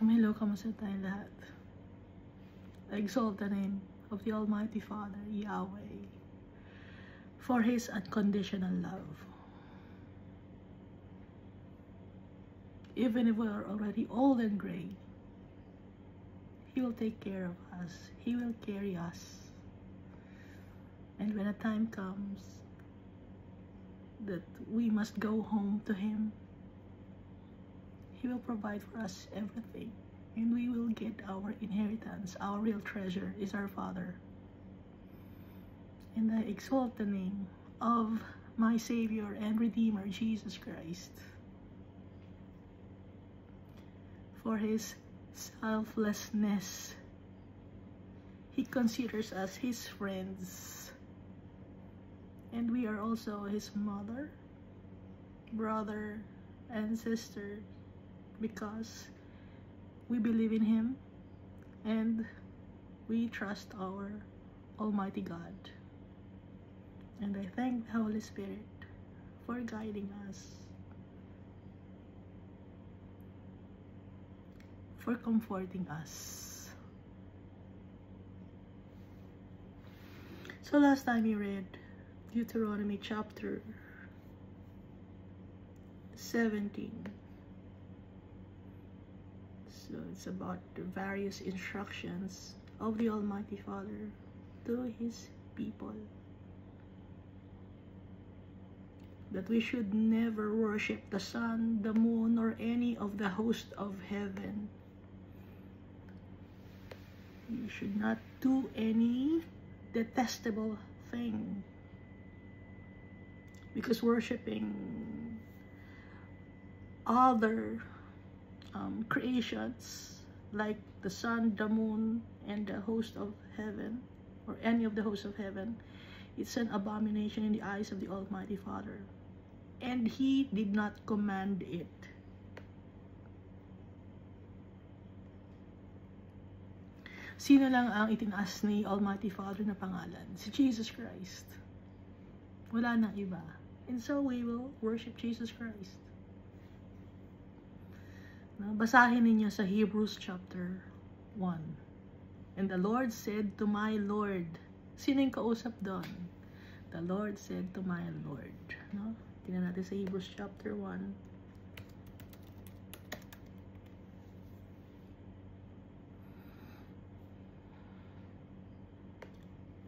Hello, kamusta tayong lahat? I exalt the name of the Almighty Father, Yahweh, for His unconditional love. Even if we are already old and gray, He will take care of us. He will carry us. And when a time comes that we must go home to Him, He will provide for us everything, and we will get our inheritance. Our real treasure is our Father. And I exalt the name of my Savior and Redeemer, Jesus Christ, for His selflessness. He considers us His friends, and we are also His mother, brother, and sister, because we believe in Him and we trust our Almighty God. And I thank the Holy Spirit for guiding us, for comforting us. So last time we read Deuteronomy chapter 17. So it's about the various instructions of the Almighty Father to His people, that we should never worship the sun, the moon, or any of the host of heaven. You should not do any detestable thing, because worshiping other creations like the sun, the moon, and the host of heaven, or any of the hosts of heaven, it's an abomination in the eyes of the Almighty Father, and He did not command it. Sino lang ang itinaas ni Almighty Father na pangalan? Si Jesus Christ. Wala nang iba. And so we will worship Jesus Christ. Basahin ninyo sa Hebrews chapter 1. And the Lord said to my Lord. Sino yung kausap doon? The Lord said to my Lord. No? Tingnan natin sa Hebrews chapter 1.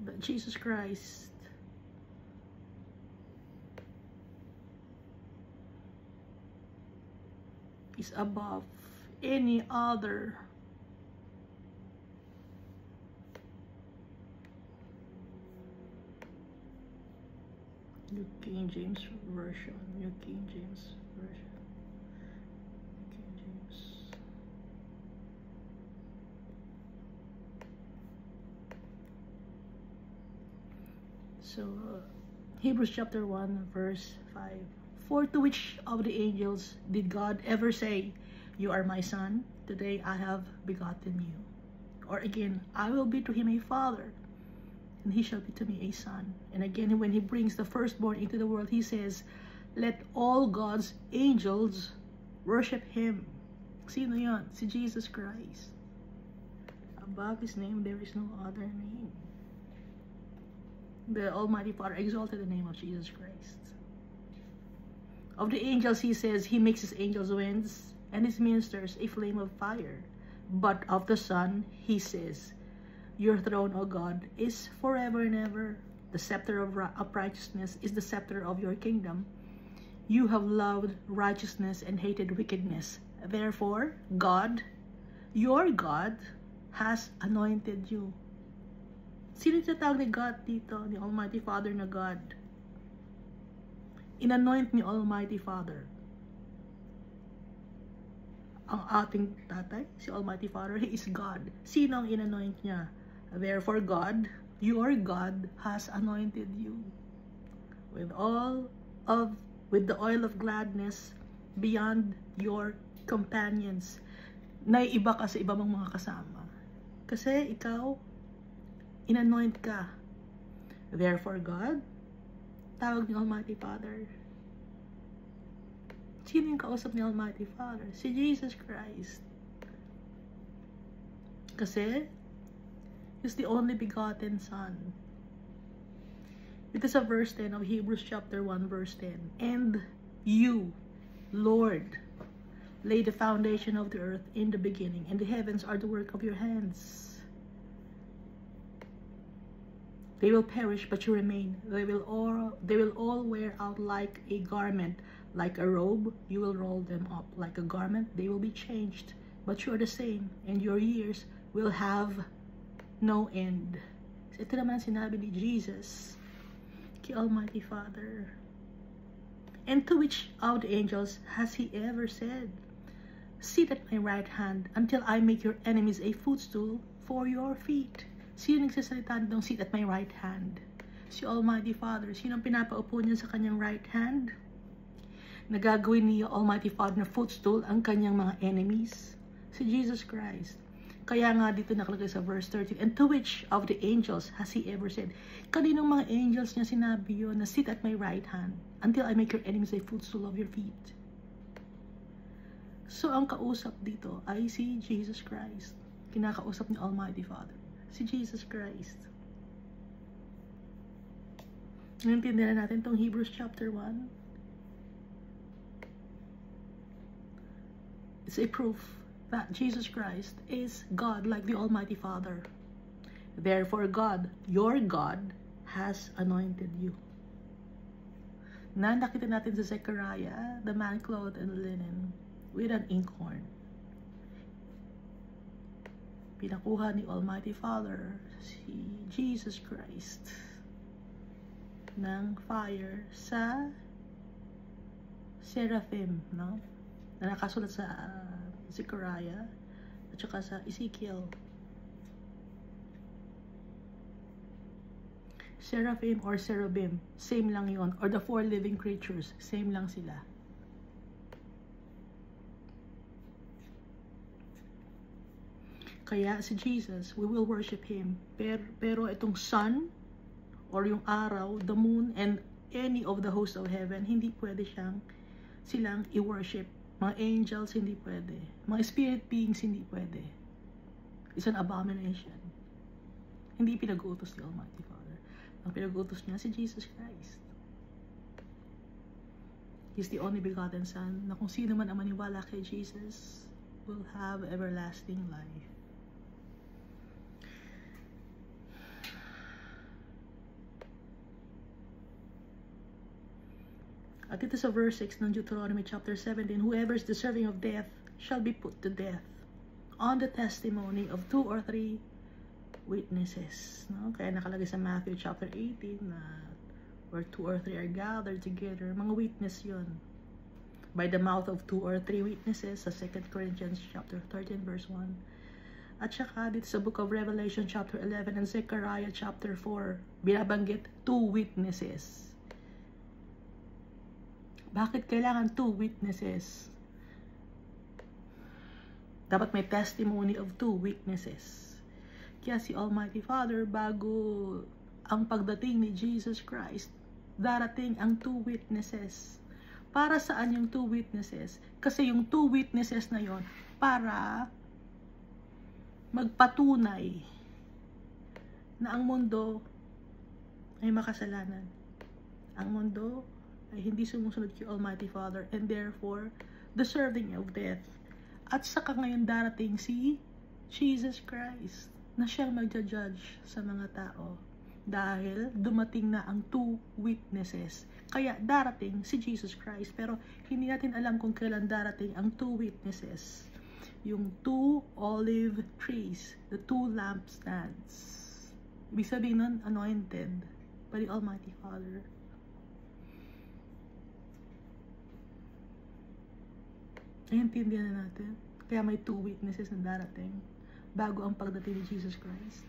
But Jesus Christ is above any other New King James Version, New King James Version, King James. So Hebrews chapter 1 verse 5. For to which of the angels did God ever say, "You are my son, today I have begotten you"? Or again, "I will be to him a father, and he shall be to me a son." And again, when He brings the firstborn into the world, He says, "Let all God's angels worship Him." Sino yon? Si Jesus Christ. Above His name, there is no other name. The Almighty Father exalted the name of Jesus Christ. Of the angels, He says, He makes His angels winds and His ministers a flame of fire. But of the Son, He says, "Your throne, O God, is forever and ever. The scepter of righteousness is the scepter of your kingdom. You have loved righteousness and hated wickedness. Therefore, God, your God, has anointed you." Sino tinatawag ni God dito? Ni Almighty Father na God. Inanoint ni Almighty Father ang ating tatay, si Almighty Father. He is God. Sino ang inanoint niya? Therefore, God, your God, has anointed you with the oil of gladness beyond your companions. Naiiba ka sa iba mong mga kasama, kasi ikaw inanoint ka. Therefore, God, tawag ni Almighty Father. Sino yung kausap ni Almighty Father? Si Jesus Christ. Kasi, He's the only begotten Son. Ito sa verse 10 of Hebrews chapter 1 verse 10. And you, Lord, lay the foundation of the earth in the beginning, and the heavens are the work of your hands. They will perish, but you remain. They will all wear out like a garment, like a robe. You will roll them up like a garment. They will be changed, but you are the same, and your years will have no end. So ito naman sinabi ni Jesus kay Almighty Father. And to which of the angels has He ever said, sit at my right hand until I make your enemies a footstool for your feet? Sino nagsasalita nitong sit at my right hand? Si Almighty Father. Sino ang pinapaupo niya sa kanyang right hand? Nagagawin niya Almighty Father na footstool ang kanyang mga enemies? Si Jesus Christ. Kaya nga dito nakalagay sa verse 13, and to which of the angels has He ever said? Kaninong mga angels niya sinabi yun na sit at my right hand until I make your enemies a footstool of your feet? So ang kausap dito ay si Jesus Christ. Kinakausap ni Almighty Father. Si Jesus Christ. Naintindihan natin itong Hebrews chapter 1. It's a proof that Jesus Christ is God like the Almighty Father. Therefore God, your God, has anointed you. Na nakita natin sa Zechariah, the man clothed in linen with an inkhorn. Pinakuha ni Almighty Father si Jesus Christ ng fire sa seraphim, no? Na nakasulat sa Zechariah at saka sa Ezekiel. Seraphim or cherubim, same lang yon, or the four living creatures, same lang sila. Kaya si Jesus, we will worship Him. Pero itong sun, or yung araw, the moon, and any of the hosts of heaven, hindi pwede silang i-worship. Mga angels, hindi pwede. Mga spirit beings, hindi pwede. It's an abomination. Hindi pinag-utos ni Almighty Father. Ang pinag-utos niya si Jesus Christ. He's the only begotten Son, na kung sino man ang maniwala kay Jesus will have everlasting life. At ito sa verse 6 ng Deuteronomy chapter 17, whoever is deserving of death shall be put to death on the testimony of 2 or 3 witnesses. No? Kaya nakalagay sa Matthew chapter 18 na where 2 or 3 are gathered together, mga witness yon. By the mouth of 2 or 3 witnesses sa 2 Corinthians chapter 13 verse 1. At saka dito sa book of Revelation chapter 11 and Zechariah chapter 4, binabanggit 2 witnesses. Bakit kailangan 2 witnesses? Dapat may testimony of 2 witnesses. Kaya si Almighty Father, bago ang pagdating ni Jesus Christ, darating ang 2 witnesses. Para saan yung 2 witnesses? Kasi yung 2 witnesses na yon para magpatunay na ang mundo ay makasalanan. Ang mundo ay hindi sumusunod kay Almighty Father and therefore deserving of death. At saka ngayon darating si Jesus Christ na siyang magja-judge sa mga tao dahil dumating na ang 2 witnesses. Kaya darating si Jesus Christ, pero hindi natin alam kung kailan darating ang 2 witnesses. Yung 2 olive trees, the 2 lampstands. Ibig sabihin nun, anointed by the Almighty Father. Naiintindihan na natin. Kaya may 2 witnesses na darating bago ang pagdating ni Jesus Christ.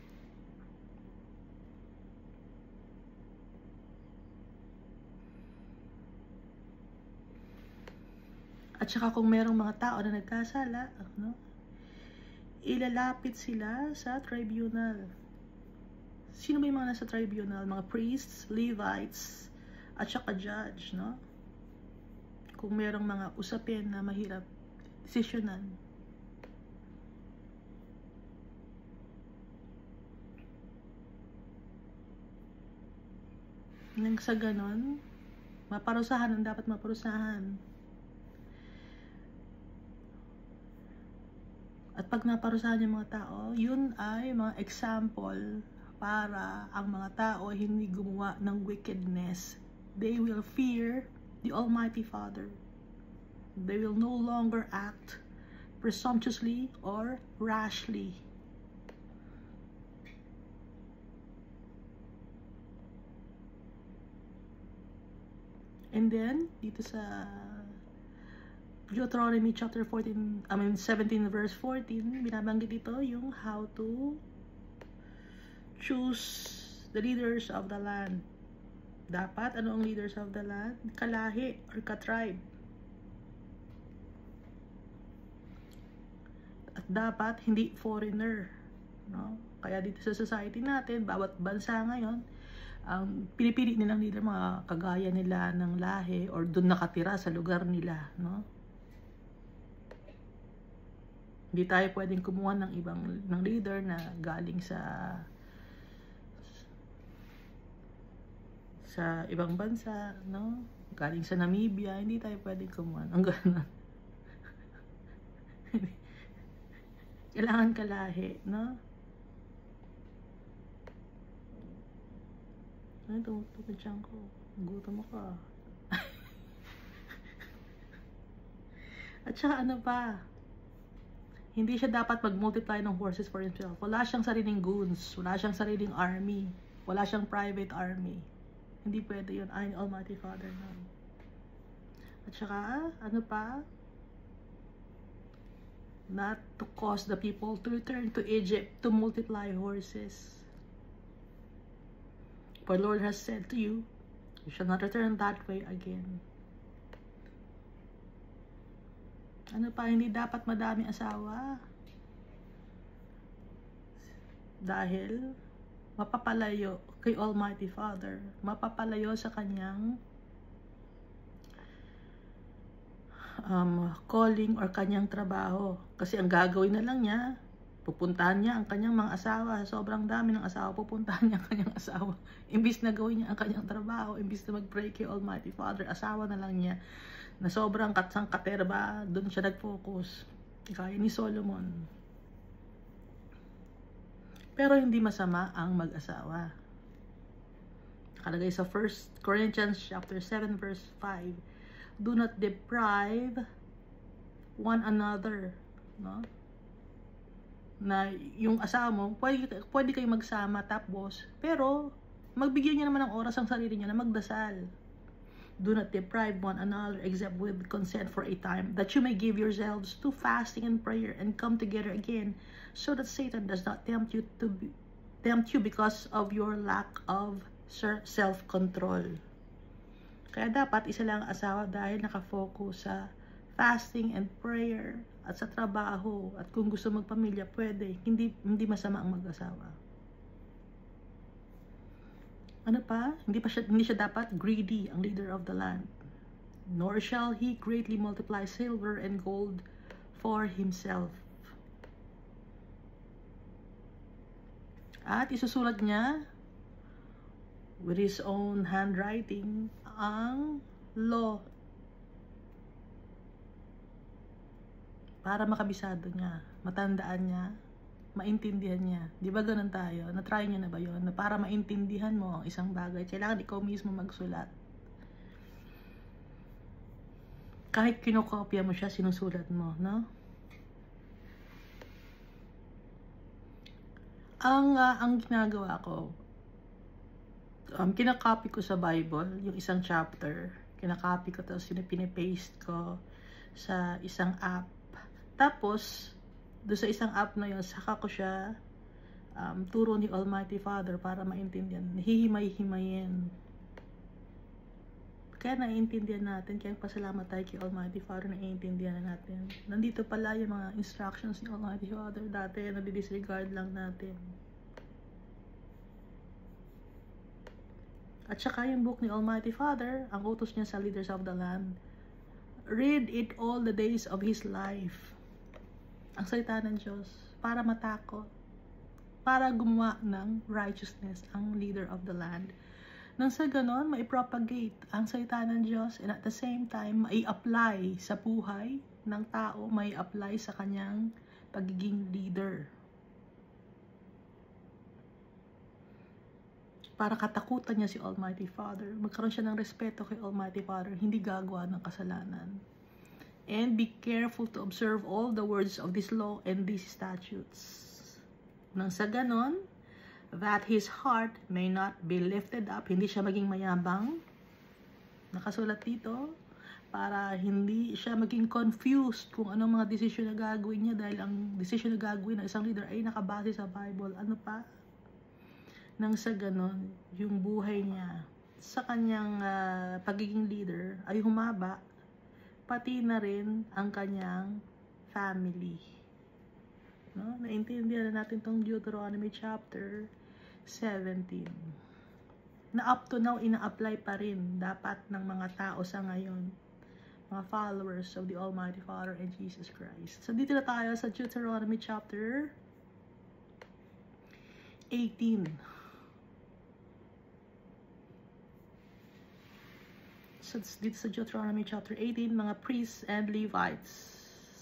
At saka kung merong mga tao na nagkasala, no, ilalapit sila sa tribunal. Sino ba yung mga nasa tribunal? Mga priests, Levites, at saka judge, no? Kung merong mga usapin na mahirap desisyonan. Nang sa ganon, maparusahan ang dapat maparusahan. At pag naparusahan yung mga tao, yun ay mga example para ang mga tao hindi gumawa ng wickedness. They will fear the Almighty Father. They will no longer act presumptuously or rashly. And then, dito sa Deuteronomy chapter 17 verse 14, binabanggit dito yung how to choose the leaders of the land. Dapat, ano ang leaders of the land? Kalahi or katribe. At dapat, hindi foreigner. No? Kaya dito sa society natin, bawat bansa ngayon, ang pinipili nilang leader, mga kagaya nila ng lahi or doon nakatira sa lugar nila. No? Hindi tayo pwedeng kumuha ng ng leader na galing sa ibang bansa, no? Galing sa Namibia, hindi tayo pwedeng kumuha ng gano'n. Kailangan kalahi, no? Ano, tumutukod siyang ko. Gutom ako. At saka ano pa, hindi siya dapat mag-multiply ng horses for himself. Wala siyang sariling goons, wala siyang sariling army, wala siyang private army. Hindi pwede yun. Ay, Almighty Father na. At saka, ano pa? Not to cause the people to return to Egypt to multiply horses. For the Lord has said to you, you shall not return that way again. Ano pa? Hindi dapat madami asawa. Dahil mapapalayo kay Almighty Father, mapapalayo sa kanyang calling or kanyang trabaho. Kasi ang gagawin na lang niya, pupuntahan niya ang kanyang mga asawa. Sobrang dami ng asawa, pupuntahan niya ang kanyang asawa. Imbis na gawin niya ang kanyang trabaho, imbis na mag-pray kay Almighty Father, asawa na lang niya na sobrang katsang katerba, doon siya nag-focus. Kaya ni Solomon. Pero hindi masama ang mag-asawa. Nakalagay sa 1 Corinthians chapter 7 verse 5, do not deprive one another, no? Na yung asawa mo, pwede kayo magsama tapos, pero magbigyan niya naman ng oras ang sarili niya na magdasal. Do not deprive one another except with consent for a time, that you may give yourselves to fasting and prayer and come together again, so that Satan does not tempt you because of your lack of self-control. Kaya dapat isa lang ang asawa dahil nakafocus sa fasting and prayer at sa trabaho, at kung gusto magpamilya pwede, hindi masama ang mag-asawa. Ano pa? Hindi siya dapat greedy ang leader of the land. Nor shall he greatly multiply silver and gold for himself. At isusulat niya with his own handwriting ang law para makabisado niya, matandaan niya, maintindihan niya. Di ba ganun tayo? Na-try niya na ba yun? Na para maintindihan mo ang isang bagay, kailangan ikaw mismo magsulat. Kahit kinokopya mo siya, sinusulat mo, no? Ang ginagawa ko, kinakopy ko sa Bible, yung isang chapter, kinakopy ko, tapos pinipaste ko sa isang app. Tapos, doon sa isang app na yun, saka ko siya turo ni Almighty Father para maintindihan. Hihimay-himayin. Kaya naiintindihan natin, kaya pasalamat tayo kay Almighty Father, naiintindihan natin. Nandito pala yung mga instructions ni Almighty Father dati, nadi-disregard lang natin. At saka yung book ni Almighty Father, ang utos niya sa leaders of the land, read it all the days of his life. Ang salita ng Diyos, para matakot, para gumawa ng righteousness ang leader of the land. Nang sa ganon, mai-propagate ang salita ng Diyos, and at the same time, mai-apply sa buhay ng tao, mai-apply sa kanyang pagiging leader. Para katakutan niya si Almighty Father. Magkaroon siya ng respeto kay Almighty Father, hindi gagawa ng kasalanan. And be careful to observe all the words of this law and these statutes. Nang sa ganon, that his heart may not be lifted up, hindi siya maging mayabang. Nakasulat dito, para hindi siya maging confused kung anong mga desisyon na gagawin niya, dahil ang desisyon na gagawin ng isang leader ay nakabase sa Bible. Ano pa? Nang sa ganon, yung buhay niya sa kanyang pagiging leader ay humaba, pati na rin ang kanyang family. No? Naintindihan na natin itong Deuteronomy chapter 17. Na up to now, ina-apply pa rin dapat ng mga tao sa ngayon. Mga followers of the Almighty Father and Jesus Christ. So dito na tayo sa Deuteronomy chapter 18. So dito sa Deuteronomy chapter 18, mga priests and Levites.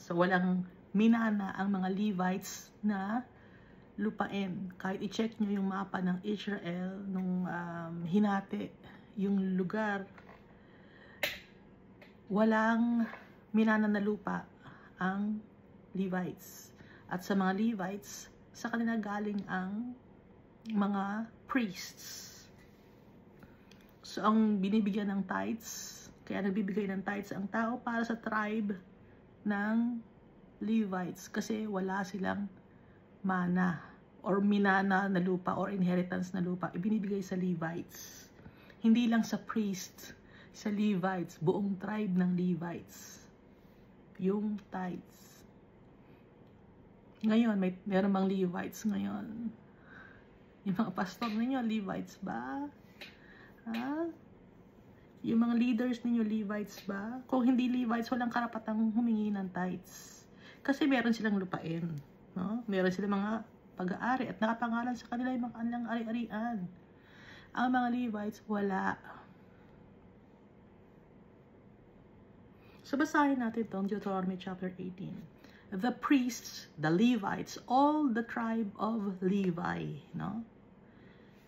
So walang minana ang mga Levites na lupain. Kahit i-check nyo yung mapa ng Israel nung hinati yung lugar, walang minana na lupa ang Levites. At sa mga Levites, sa kanila galing ang mga priests. So, ang binibigyan ng tithes, kaya nagbibigay ng tithes ang tao para sa tribe ng Levites. Kasi wala silang mana or minana na lupa or inheritance na lupa. Ibinibigay sa Levites. Hindi lang sa priests, sa Levites, buong tribe ng Levites. Yung tithes. Ngayon, meron bang Levites ngayon? Yung mga pastor ninyo, Levites ba? Ha? Yung mga leaders ninyo, Levites ba? Kung hindi Levites, walang karapatang humingi ng tithes. Kasi meron silang lupain. No? Meron silang mga pag-aari at nakapangalan sa kanila yung mga kanilang ari-arian. Ang mga Levites, wala. So, basahin natin itong Deuteronomy chapter 18. The priests, the Levites, all the tribe of Levi. No?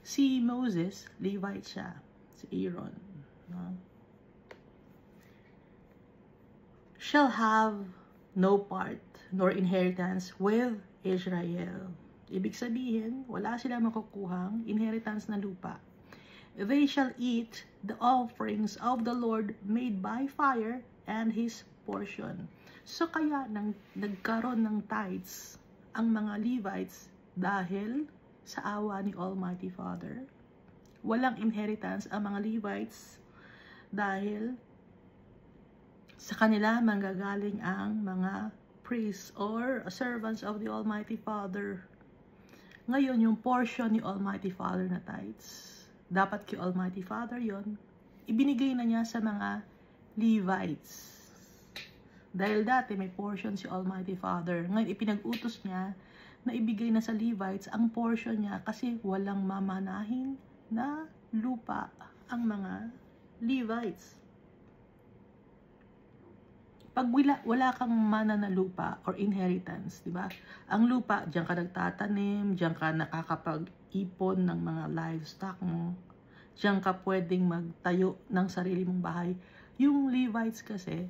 Si Moses, Levite siya. Si Aaron, no? Shall have no part nor inheritance with Israel. Ibig sabihin, wala silang makukuhang inheritance na lupa. They shall eat the offerings of the Lord made by fire and his portion. So kaya nagkaroon ng tithes ang mga Levites dahil sa awa ni Almighty Father. Walang inheritance ang mga Levites dahil sa kanila manggagaling ang mga priests or servants of the Almighty Father. Ngayon, yung portion ni Almighty Father na tithes, dapat kay Almighty Father yon, ibinigay na niya sa mga Levites. Dahil dati may portion si Almighty Father. Ngayon, ipinag-utos niya na ibigay na sa Levites ang portion niya kasi walang mamanahin na lupa ang mga Levites. Pag wala kang mana na lupa or inheritance, di ba? Ang lupa, diyan ka nagtatanim, diyan ka nakakapag-ipon ng mga livestock mo, diyan ka pwedeng magtayo ng sarili mong bahay. Yung Levites kasi,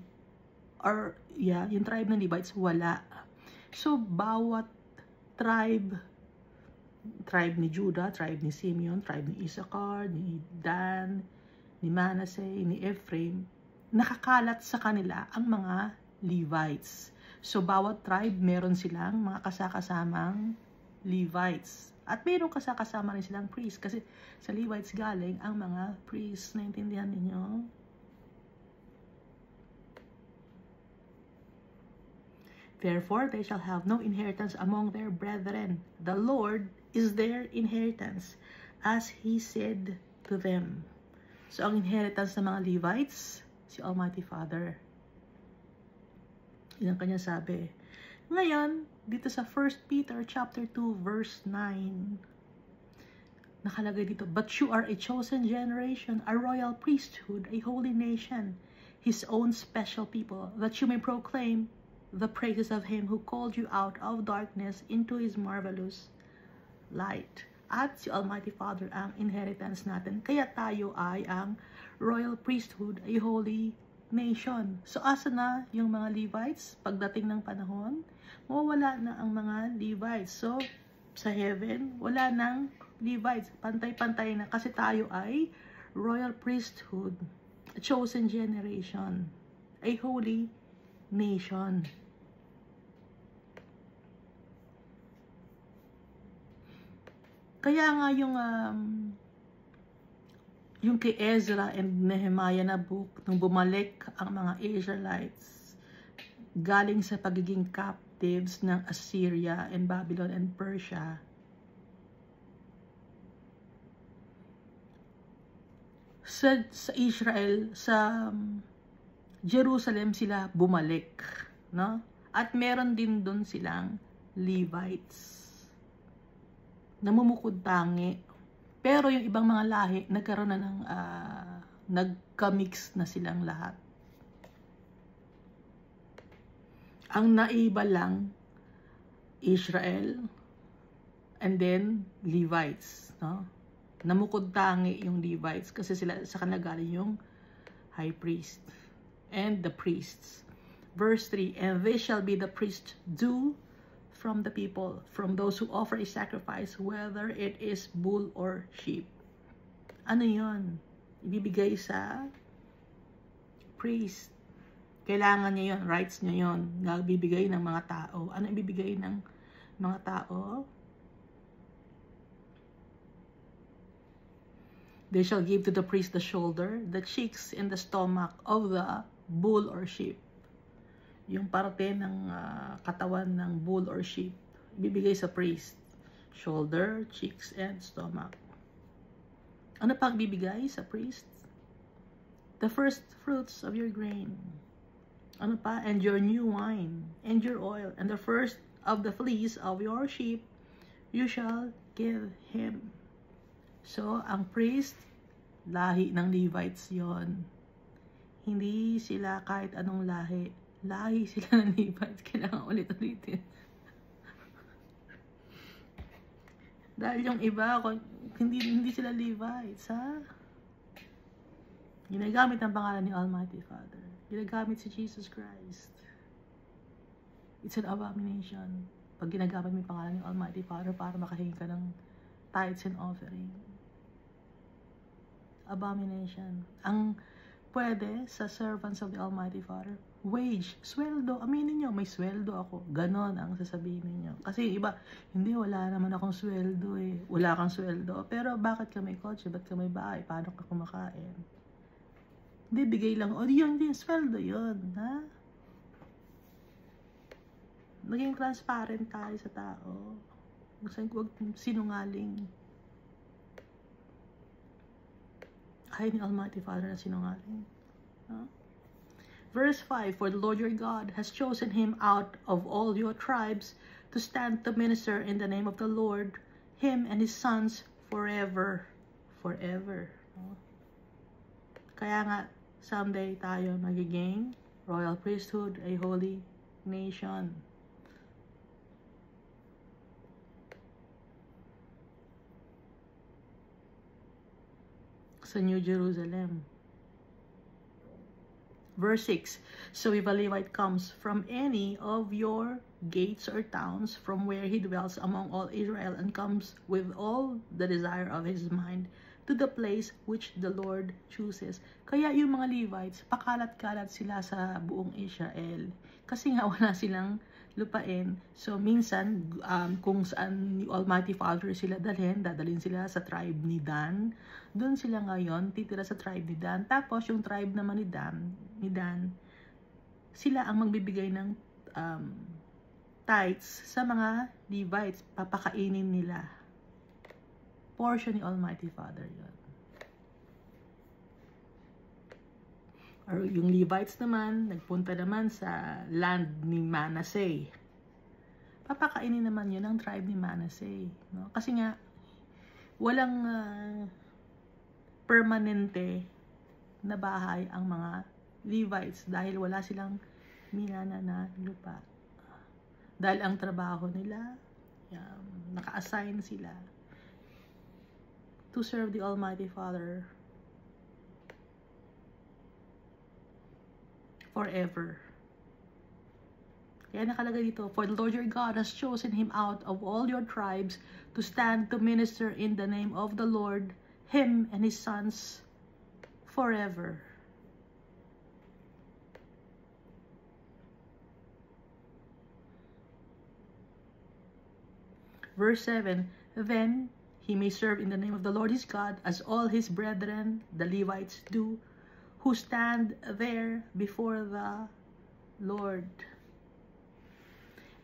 or yung tribe ng Levites, wala. So, bawat tribe ni Judah, tribe ni Simeon, tribe ni Issachar, ni Dan, ni Manasseh, ni Ephraim, nakakalat sa kanila ang mga Levites. So, bawat tribe, meron silang mga kasakasamang Levites. At meron kasakasama rin silang priests. Kasi sa Levites galing ang mga priests. Naintindihan ninyo? Therefore, they shall have no inheritance among their brethren. The Lord is their inheritance, as He said to them. So, ang inheritance ng mga Levites, si Almighty Father. Yan ang kanya sabi. Ngayon, dito sa 1 Peter chapter 2, verse 9, nakalagay dito, but you are a chosen generation, a royal priesthood, a holy nation, his own special people, that you may proclaim the praises of him who called you out of darkness into his marvelous light. At si Almighty Father ang inheritance natin. Kaya tayo ay ang royal priesthood, a holy nation. So, asa na yung mga Levites? Pagdating ng panahon, mawawala na ang mga Levites. So, sa heaven, wala nang Levites. Pantay-pantay na kasi tayo ay royal priesthood, a chosen generation, a holy nation. Kaya nga yung kay Ezra and Nehemiah na book, nung bumalik ang mga Israelites galing sa pagiging captives ng Assyria and Babylon and Persia, sa Israel, sa Jerusalem sila bumalik, no? At meron din doon silang Levites, namumukod tangi. Pero yung ibang mga lahi, nagkaroon na ng, nagka-mix na silang lahat. Ang naiba lang, Israel, and then Levites, no? Namukod tangi yung Levites kasi sila sa kanila galing yung high priest and the priests. Verse 3, and they shall be the priest due from the people, from those who offer a sacrifice, whether it is bull or sheep. Ano yon? Ibibigay sa priest. Kailangan niya yon, rights niya yon, nagbibigay ng mga tao. Ano ibibigay ng mga tao? They shall give to the priest the shoulder, the cheeks, and the stomach of the bull or sheep. Yung parte ng katawan ng bull or sheep, bibigay sa priest. Shoulder, cheeks, and stomach. Ano pang bibigay sa priest? The first fruits of your grain. Ano pa? And your new wine, and your oil, and the first of the fleece of your sheep, you shall give him. So, ang priest, lahi ng Levites yon. Hindi sila kahit anong lahi. Lahi sila ng Levites. Kailangan ulit-ulitin. Dahil yung iba, hindi sila Levites, ha? Ginagamit ang pangalan ni Almighty Father. Ginagamit si Jesus Christ. It's an abomination. Pag ginagamit mo yung pangalan ni Almighty Father para makahingi ka ng tithes and offering. Abomination. Ang pwede sa servants of the Almighty Father, wage, sweldo. Aminin nyo, may sweldo ako. Ganon ang sasabihin niyo. Kasi iba, hindi, wala naman akong sweldo eh. Wala kang sweldo. Pero bakit ka may kotse? Ba't ka may bahay? Paano ka kumakain? Hindi, bigay lang. O, yun din, sweldo yun. Ha? Maging transparent tayo sa tao. Huwag sinungaling. Ayaw ni Almighty Father na sinungaling. Ha? Verse 5, for the Lord your God has chosen him out of all your tribes to stand to minister in the name of the Lord, him and his sons forever. Forever. Kaya nga, someday tayo magiging royal priesthood, a holy nation. Sa New Jerusalem. Verse 6, so if a Levite comes from any of your gates or towns, from where he dwells among all Israel, and comes with all the desire of his mind, to the place which the Lord chooses. Kaya yung mga Levites, pakalat-kalat sila sa buong Israel. Kasi nga wala silang lupain. So minsan, kung saan ni Almighty Father sila dadalhin sila sa tribe ni Dan. Doon sila ngayon, titira sa tribe ni Dan. Tapos yung tribe naman ni Dan, sila ang magbibigay ng tithes sa mga Levites. Papakainin nila. Portion ni Almighty Father yun. Or yung Levites naman, nagpunta naman sa land ni Manasseh. Papakainin naman yun ang tribe ni Manasseh. No? Kasi nga, walang permanente na bahay ang mga Levites dahil wala silang minana na lupa. Dahil ang trabaho nila, naka-assign sila to serve the Almighty Father forever. Kaya nakalagay dito, for the Lord your God has chosen him out of all your tribes to stand to minister in the name of the Lord, him and his sons forever. Verse 7, then he may serve in the name of the Lord his God, as all his brethren, the Levites, do, who stand there before the Lord.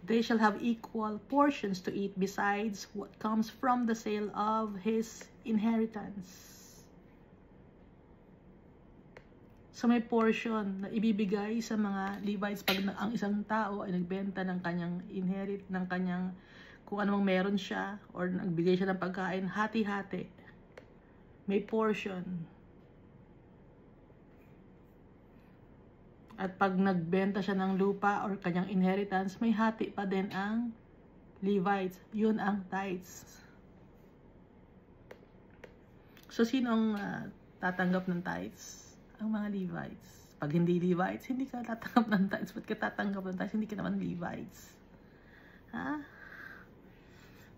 They shall have equal portions to eat besides what comes from the sale of his inheritance. So may portion na ibibigay sa mga Levites pag ang isang tao ay nagbenta ng kanyang ng kanyang kung anong meron siya or nagbigay siya ng pagkain, hati-hati. May portion. At pag nagbenta siya ng lupa or kanyang inheritance, may hati pa din ang Levites. Yun ang tithes. So, sino ang tatanggap ng tithes? Ang mga Levites. Pag hindi Levites, hindi ka tatanggap ng tithes. Ba't ka tatanggap ng tithes? Hindi ka naman Levites. Ha?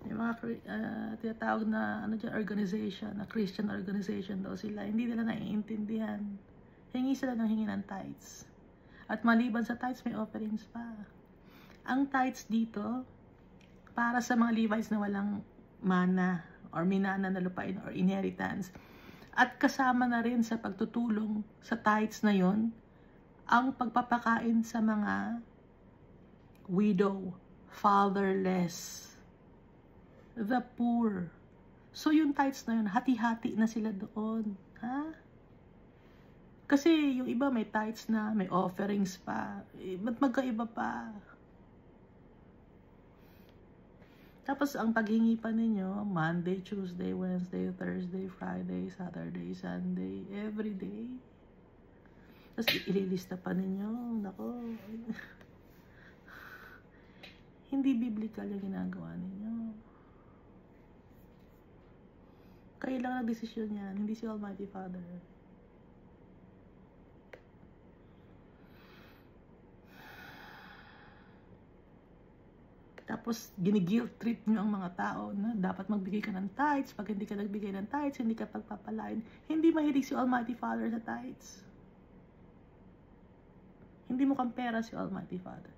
May mga tinatawag na organization, na Christian organization daw sila. Hindi nila naiintindihan. Hingi sila ng hingi ng tithes. At maliban sa tithes, may offerings pa. Ang tithes dito, para sa mga Levites na walang mana or minana na lupain or inheritance. At kasama na rin sa pagtutulong sa tithes na yon ang pagpapakain sa mga widow, fatherless, the poor. So yung tithes na yun, hati-hati na sila doon. Ha? Kasi yung iba may tithes na, may offerings pa. Ba't magkaiba pa? Tapos ang paghingi pa ninyo, Monday, Tuesday, Wednesday, Thursday, Friday, Saturday, Sunday, every day. Tapos ililista pa ninyo. Nako. Hindi biblical yung ginagawa ninyo. Kayo lang ang desisyon yan, hindi si Almighty Father. Tapos, gini-guilt trip nyo ang mga tao na dapat magbigay ka ng tithes. Pag hindi ka nagbigay ng tithes, hindi ka pagpapalain. Hindi mahilig si Almighty Father sa tithes. Hindi mo kampera si Almighty Father.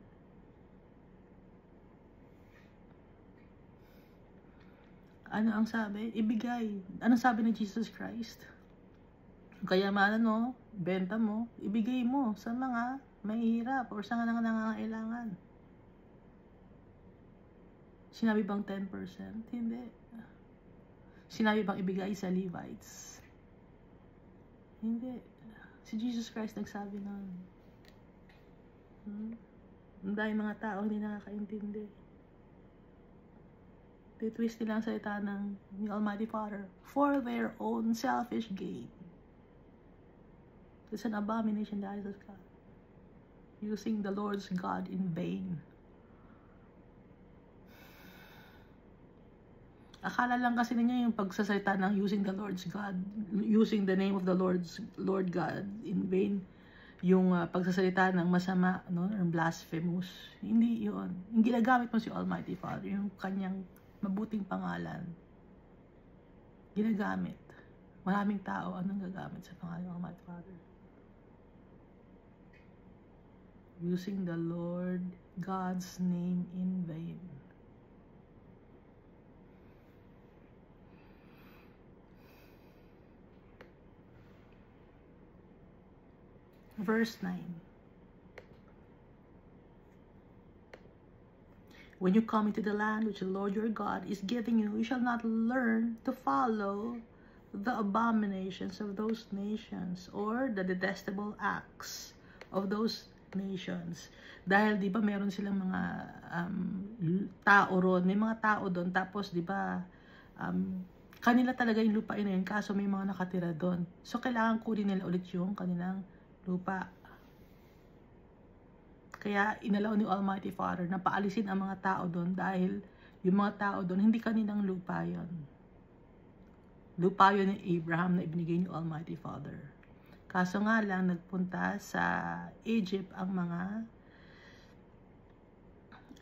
Ano ang sabi? Ibigay. Anong sabi ni Jesus Christ? Kayamanan mo, benta mo, ibigay mo sa mga mahihirap or sa mga nangangailangan. Sinabi bang 10%? Hindi. Sinabi bang ibigay sa Levites? Hindi. Si Jesus Christ nagsabi nun. Dahil mga tao hindi nakakaintindi. Titwist nila ang salita ng Almighty Father for their own selfish gain. It's an abomination that is God. Using the Lord's God in vain. Akala lang kasi ninyo yung pagsasalita ng using the Lord's God, using the name of the Lord God in vain, yung pagsasalita ng masama, no, or blasphemous. Hindi yun. Yung ginagamit mo si Almighty Father, yung kanyang mabuting pangalan, ginagamit. Maraming tao anong gagamit sa pangalan ng Almighty Father. Using the Lord God's name in vain. Verse 9. When you come into the land which the Lord your God is giving you, you shall not learn to follow the abominations of those nations or the detestable acts of those nations. Dahil di ba meron silang mga tao ron, may mga tao doon, tapos di ba Kanila talaga yung lupain na yun, kaso may mga nakatira doon. So, kailangan kunin nila ulit yung kanilang lupa. Kaya, inalaw ni Almighty Father na paalisin ang mga tao doon dahil yung mga tao doon, hindi kanilang lupa yun. Lupa yun ni Abraham na ibinigay ni Almighty Father. Kaso nga lang, nagpunta sa Egypt ang mga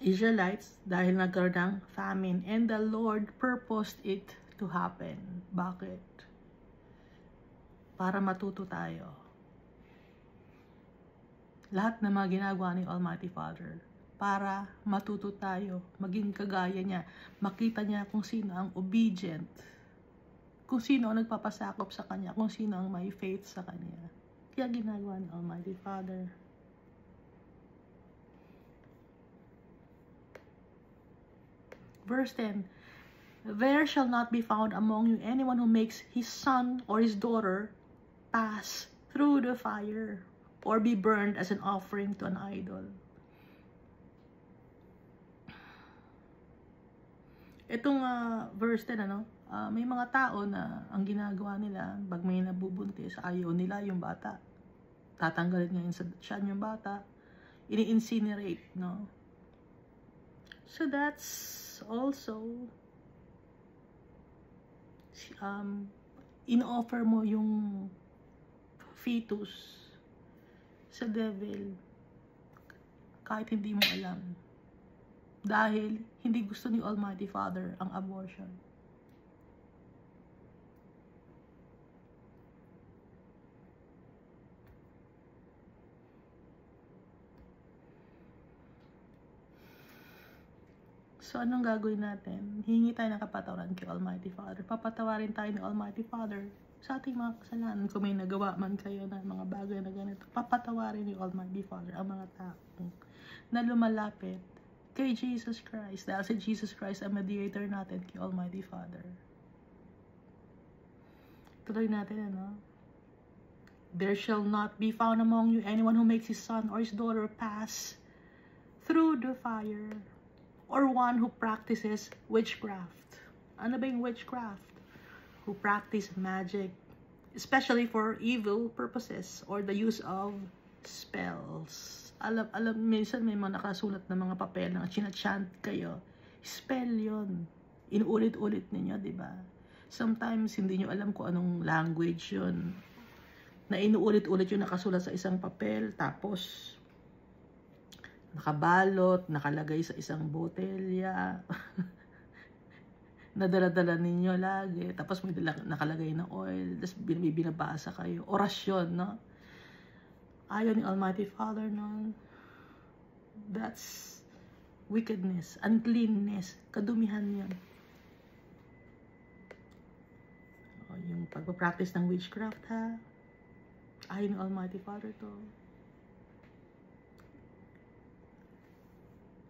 Israelites dahil nagkaroon ng famine, and the Lord purposed it to happen. Bakit? Para matuto tayo. Lahat na mga ginagawa ni Almighty Father, para matuto tayo, maging kagaya niya, makita niya kung sino ang obedient, kung sino ang nagpapasakop sa Kanya, kung sino ang may faith sa Kanya. Kaya ginagawa ni Almighty Father. Verse 10, there shall not be found among you anyone who makes his son or his daughter pass through the fire or be burned as an offering to an idol. Itong verse 10, may mga tao na ang ginagawa nila, pag may nabubuntis, ayaw nila yung bata. Tatanggalin ngayon sa tiyan yung bata. Ini-incinerate, no? So that's also in-offer mo yung fetus sa devil kahit hindi mo alam, dahil hindi gusto ni Almighty Father ang abortion. So, anong gagawin natin? Hihingi tayo ng kapatawaran kay Almighty Father. Papatawarin tayo ni Almighty Father sa ating mga kasalanan. Kung may nagawa man kayo na mga bagay na ganito, papatawarin ni Almighty Father ang mga tao na lumalapit kay Jesus Christ. Dahil si Jesus Christ ang mediator natin kay Almighty Father. Tuloy natin, there shall not be found among you anyone who makes his son or his daughter pass through the fire, or one who practices witchcraft. Ano ba yung witchcraft? Who practice magic, especially for evil purposes, or the use of spells. Alam, minsan may mga nakasulat na mga papel na chinachant kayo. Spell yun. Inuulit-ulit ninyo, di ba? Sometimes, hindi nyo alam kung anong language yun. Na inuulit-ulit yung nakasulat sa isang papel, tapos nakabalot, nakalagay sa isang botelya. Nadala-dala ninyo lagi. Tapos may nakalagay na oil. Tapos binabasa kayo. Orasyon, no? Ayaw ni Almighty Father, no? That's wickedness, uncleanness, kadumihan yan. Yung pagpapractice ng witchcraft, ha? Ayaw ni Almighty Father to.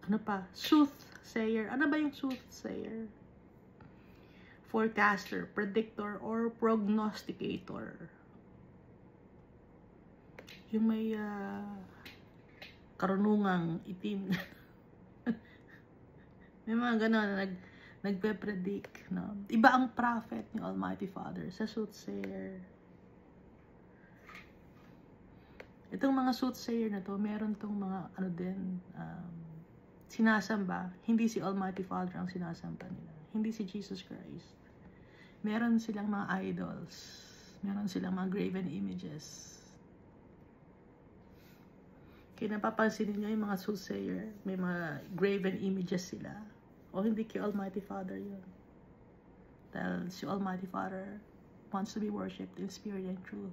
Ano pa? Soothsayer. Ano ba yung soothsayer? Forecaster, predictor, or prognosticator. Yung may karunungang itim. May mga gano'n na nagpe-predict. No? Iba ang prophet ni Almighty Father sa soothsayer. Itong mga soothsayer na to, meron tong mga sinasamba, hindi si Almighty Father ang sinasamba nila. Hindi si Jesus Christ. Meron silang mga idols. Meron silang mga graven images. Kaya napapansin niyo yung mga soothsayer, may mga graven images sila. O hindi kay Almighty Father yun. Dahil si Almighty Father wants to be worshipped in spirit and truth.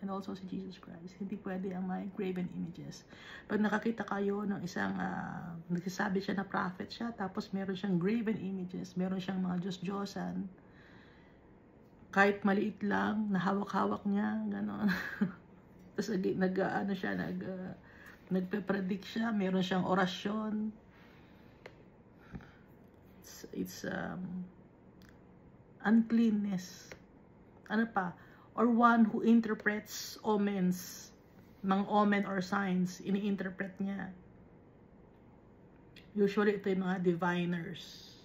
And also si Jesus Christ. Hindi pwede ang may graven images. Pag nakakita kayo ng isang nagsasabi siya na prophet siya, tapos meron siyang graven images, meron siyang mga Diyos-Diyosan, kahit maliit lang, nahawak-hawak niya, gano'n. Tapos nagpe-predict siya, meron siyang orasyon. It's uncleanness. Ano pa? Or one who interprets omens, mga omen or signs, ini-interpret niya. Usually, ito yung mga diviners.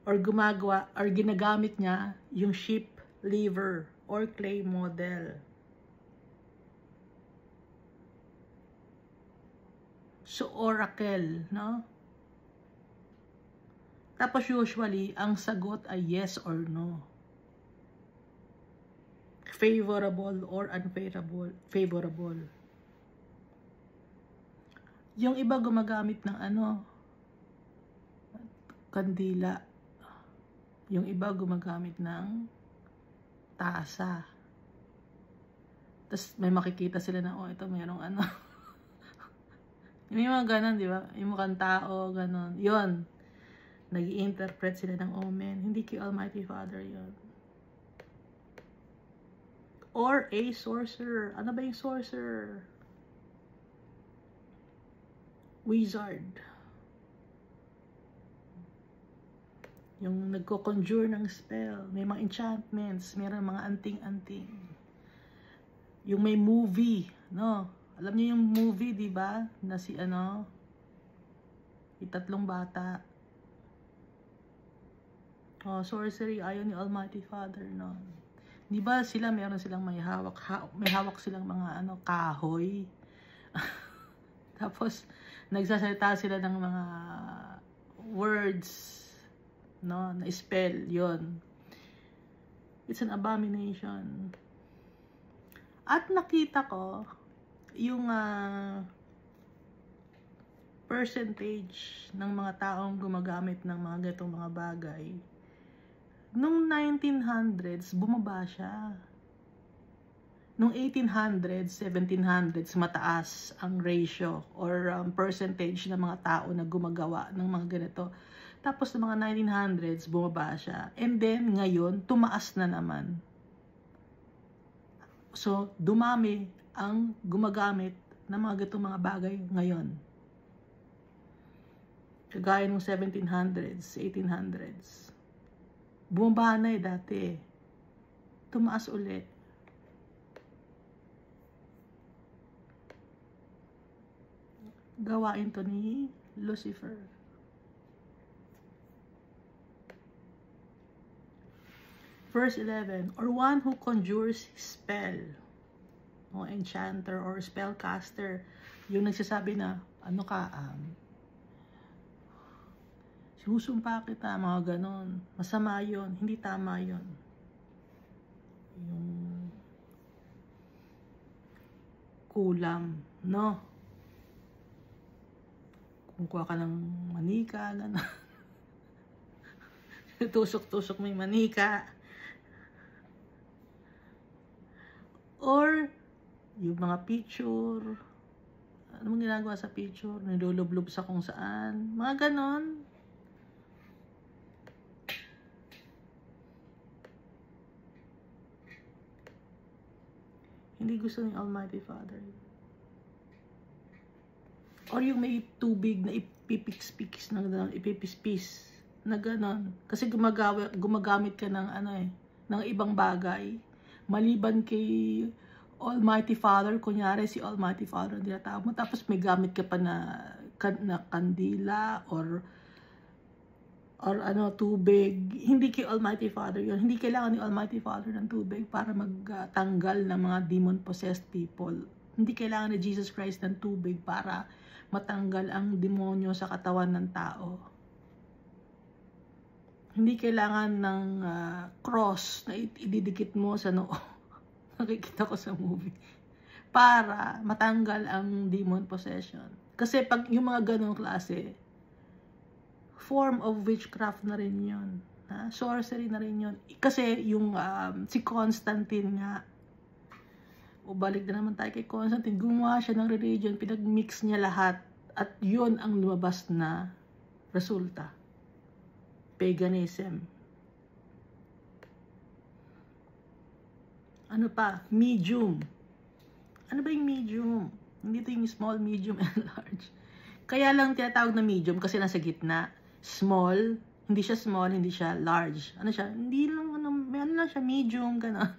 or gumagawa or ginagamit niya yung sheep liver or clay model. So, oracle, no? Tapos usually, ang sagot ay yes or no. Favorable or unfavorable. Favorable. Yung iba gumagamit ng kandila. Yung iba gumagamit ng tasa. Tapos may makikita sila na, ito mayroong Yung mga ganon, di ba? Yung mukhang tao, ganon. Yun. Nag-i-interpret sila ng omen. Hindi kay Almighty Father yun. Or a sorcerer. Ano ba yung sorcerer? Wizard. Yung nagko-conjure ng spell. May mga enchantments. Meron mga anting-anting. Yung may movie, no? Alam niyo yung movie, di ba? Na si yung tatlong bata. Sorcery, ayaw ni Almighty Father, no? Di ba sila, meron silang may hawak silang mga kahoy. Tapos, nagsasalita sila ng mga words, no? Na spell, yon. It's an abomination. At nakita ko, yung percentage ng mga taong gumagamit ng mga ganitong mga bagay, nung 1900s, bumaba siya. Nung 1800s, 1700s, mataas ang ratio or percentage ng mga tao na gumagawa ng mga ganito. Tapos ng mga 1900s, bumaba siya. And then, ngayon, tumaas na naman. So, dumami ang gumagamit ng mga ganitong mga bagay ngayon. Kagaya ng 1700s, 1800s. Bumaba na dati. Tumaas ulit. Gawain to ni Lucifer. Verse 11, or one who conjures spell, o enchanter or spellcaster, yung nagsasabi na, sinusumpa kita, mga ganon. Masama yun, hindi tama yun. Yung kulam, no? Kung kuha ka ng manika, ganon. Tusok-tusok may manika. Or, yung mga picture, ano mong ginagawa sa picture, nilulublob sa kung saan, mga ganon. Hindi gusto ng Almighty Father. Or yung may tubig na ipipiks-piks na gano'n, ipipispis na gano'n. Kasi gumagamit ka ng ng ibang bagay. Maliban kay Almighty Father, kunyari si Almighty Father ang tinatawag mo, tapos may gamit ka pa na kandila or tubig. Hindi kay Almighty Father yun. Hindi kailangan ni Almighty Father ng tubig para magtanggal ng mga demon-possessed people. Hindi kailangan ni Jesus Christ ng tubig para matanggal ang demonyo sa katawan ng tao. Hindi kailangan ng cross na ididikit mo sa noo. Nakikita ko sa movie. Para matanggal ang demon possession. Kasi pag yung mga ganong klase, form of witchcraft na rin yun. Sorcery na rin yun. Kasi yung si Constantine nga, o balik na naman tayo kay Constantine, gumawa siya ng religion, pinag-mix niya lahat, at yun ang lumabas na resulta. Paganism. Ano pa? Medium. Ano ba yung medium? Hindi ito yung small, medium, and large. Kaya lang tinatawag na medium kasi nasa gitna. Small, hindi siya small, hindi siya large. Ano siya? Hindi lang, may lang siya, medium, gano'n.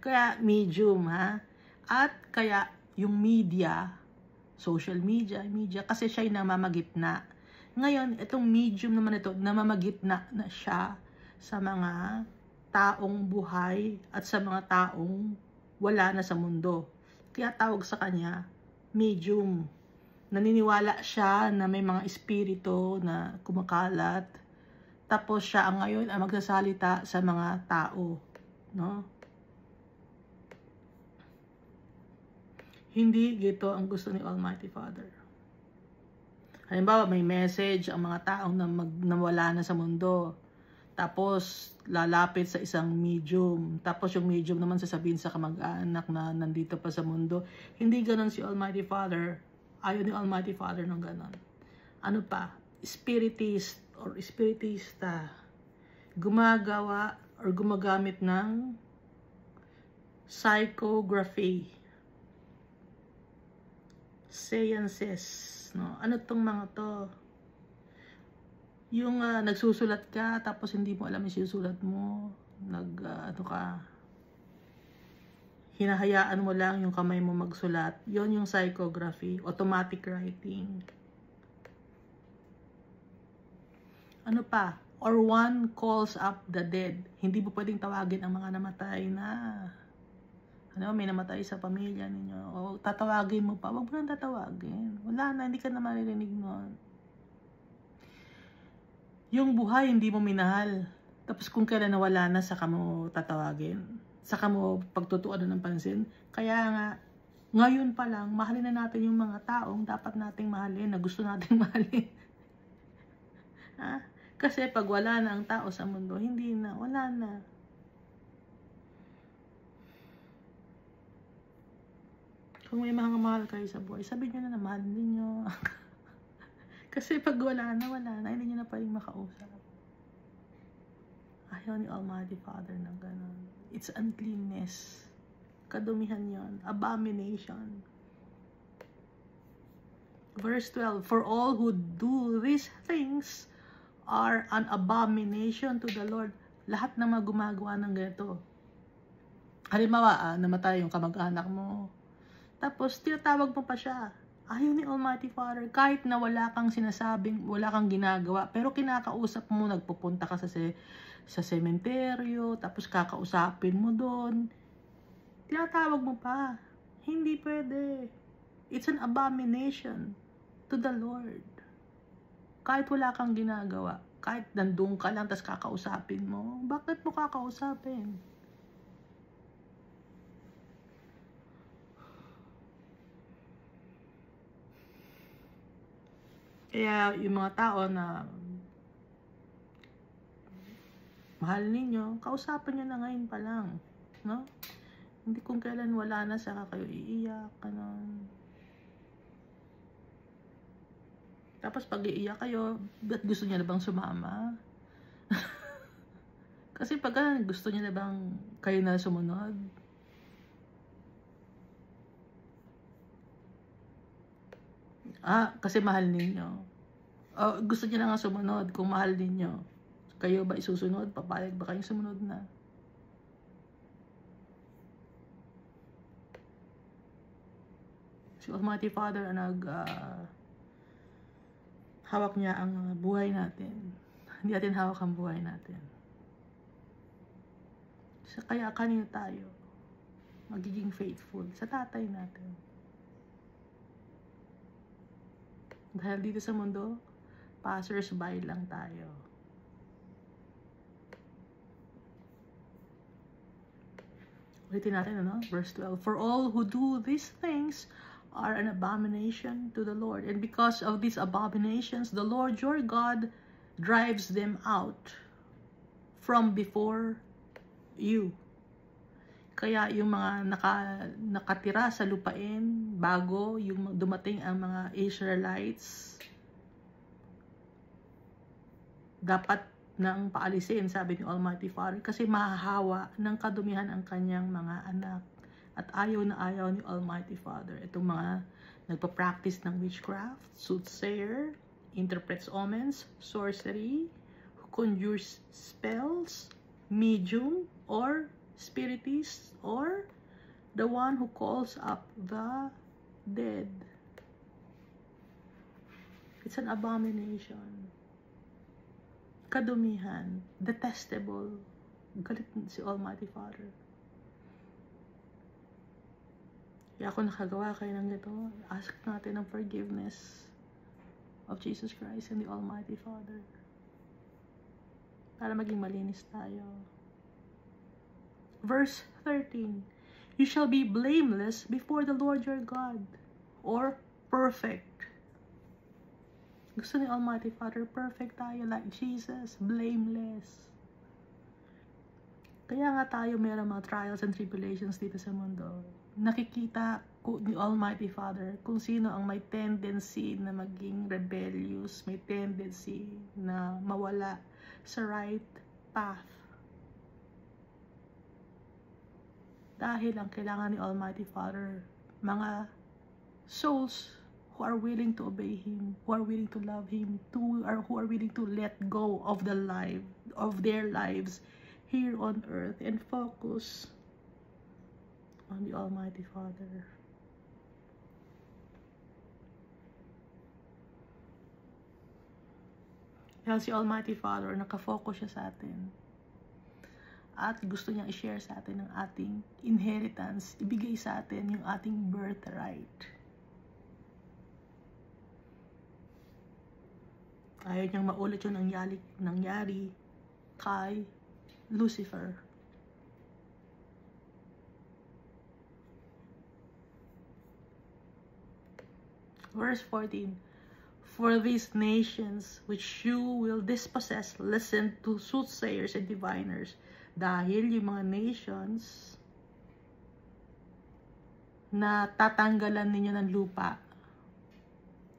Kaya medium, ha? At kaya yung media, social media, kasi siya yung namamagitna Ngayon, itong medium naman ito, namamagitna na siya sa mga taong buhay at sa mga taong wala na sa mundo. Kaya tawag sa kanya, medium. Naniniwala siya na may mga espiritu na kumakalat. Tapos siya ngayon ay magsasalita sa mga tao, no? Hindi gito ang gusto ni Almighty Father. Halimbawa, may message ang mga taong nawala na sa mundo. Tapos lalapit sa isang medium. Tapos yung medium naman sasabihin sa kamag-anak na nandito pa sa mundo. Hindi ganon si Almighty Father. Ayaw ni Almighty Father ng ganon. Ano pa? Spiritist or spiritista, gumagawa or gumagamit ng psychography, seances, no? Ano tong mga to? Yung nagsusulat ka tapos hindi mo alam yung sinusulat mo, ano ka, hinahayaan mo lang yung kamay mo magsulat, yon yung psychography, automatic writing. Ano pa? Or one calls up the dead. Hindi mo pwedeng tawagin ang mga namatay na, ano, may namatay sa pamilya ninyo. O tatawagin mo pa. Wag mo nang tatawagin. Wala na, hindi ka na maririnig nun. Yung buhay, hindi mo minahal. Tapos kung kailan nawala na, saka mo tatawagin. Saka mo pagtutuan ng pansin. Kaya nga, ngayon pa lang, mahalin na natin yung mga taong dapat nating mahalin, na gusto nating mahalin. Ha? Kasi pag wala na ang tao sa mundo, hindi na, wala na. Kung may mga mahal kayo sa buhay, sabihin nyo na mahal ninyo. Kasi pag wala na, hindi nyo na pwedeng makausap. Ayaw ni Almighty Father ng ganun. It's uncleanness. Kadumihan yon, abomination. Verse 12, for all who do these things are an abomination to the Lord. Lahat na mga gumagawa ng ganito. Halimbawa, namatay yung kamag-anak mo. Tapos, tinatawag mo pa siya. Ayaw ni Almighty Father. Kahit na wala kang sinasabing, wala kang ginagawa, pero kinakausap mo, nagpupunta ka sa sementeryo, tapos kakausapin mo doon. Tinatawag mo pa. Hindi pwede. It's an abomination to the Lord. Kahit wala kang ginagawa, kahit nandun ka lang, tas kakausapin mo, bakit mo kakausapin? Kaya yung mga tao na mahal ninyo, kausapin nyo na ngayon pa lang, no? Hindi kung kailan wala na, saka kayo iiyak, ganon. Tapos pag iiyak kayo, ba't gusto niya na bang sumama? Kasi pag gusto niya na bang kayo na sumunod? Kasi mahal ninyo. Gusto niya na nga sumunod kung mahal ninyo. Kayo ba isusunod? Papayag ba kayong sumunod na? Si Almighty Father hawak niya ang buhay natin. Hindi natin hawak ang buhay natin. So, kaya kanino tayo magiging faithful? Sa tatay natin. Dahil dito sa mundo, passers-by lang tayo. Ulitin natin, ano? Verse 12. For all who do these things are an abomination to the Lord. And because of these abominations, the Lord your God drives them out from before you. Kaya yung mga nakatira sa lupain bago yung dumating ang mga Israelites, dapat nang paalisin, sabi ni Almighty Father, kasi mahahawa ng kadumihan ang kanyang mga anak. At ayaw na ayaw ni Almighty Father itong mga nagpa-practice ng witchcraft, soothsayer, interprets omens, sorcery, conjures spells, medium, or spiritist, or the one who calls up the dead. It's an abomination. Kadumihan. Detestable. Galit si Almighty Father. Kaya kung nakagawa kayo ng ito, ask natin ang forgiveness of Jesus Christ and the Almighty Father. Para maging malinis tayo. Verse 13. You shall be blameless before the Lord your God. Or perfect. Gusto ni Almighty Father, perfect tayo like Jesus, blameless. Kaya nga tayo mayroong mga trials and tribulations dito sa mundo. Nakikita ko ni Almighty Father kung sino ang may tendency na maging rebellious, may tendency na mawala sa right path. Dahil ang kailangan ni Almighty Father, mga souls who are willing to obey Him, who are willing to love Him, who are willing to let go of their lives here on earth and focus on the Almighty Father. Dahil si Almighty Father, nakafocus siya sa atin. At gusto niyang i-share sa atin ang ating inheritance, ibigay sa atin yung ating birthright. Ayaw niyang maulit yung nangyari kay Lucifer. Verse 14. For these nations which you will dispossess, listen to soothsayers and diviners. Dahil yung mga nations na tatanggalan ninyo ng lupa,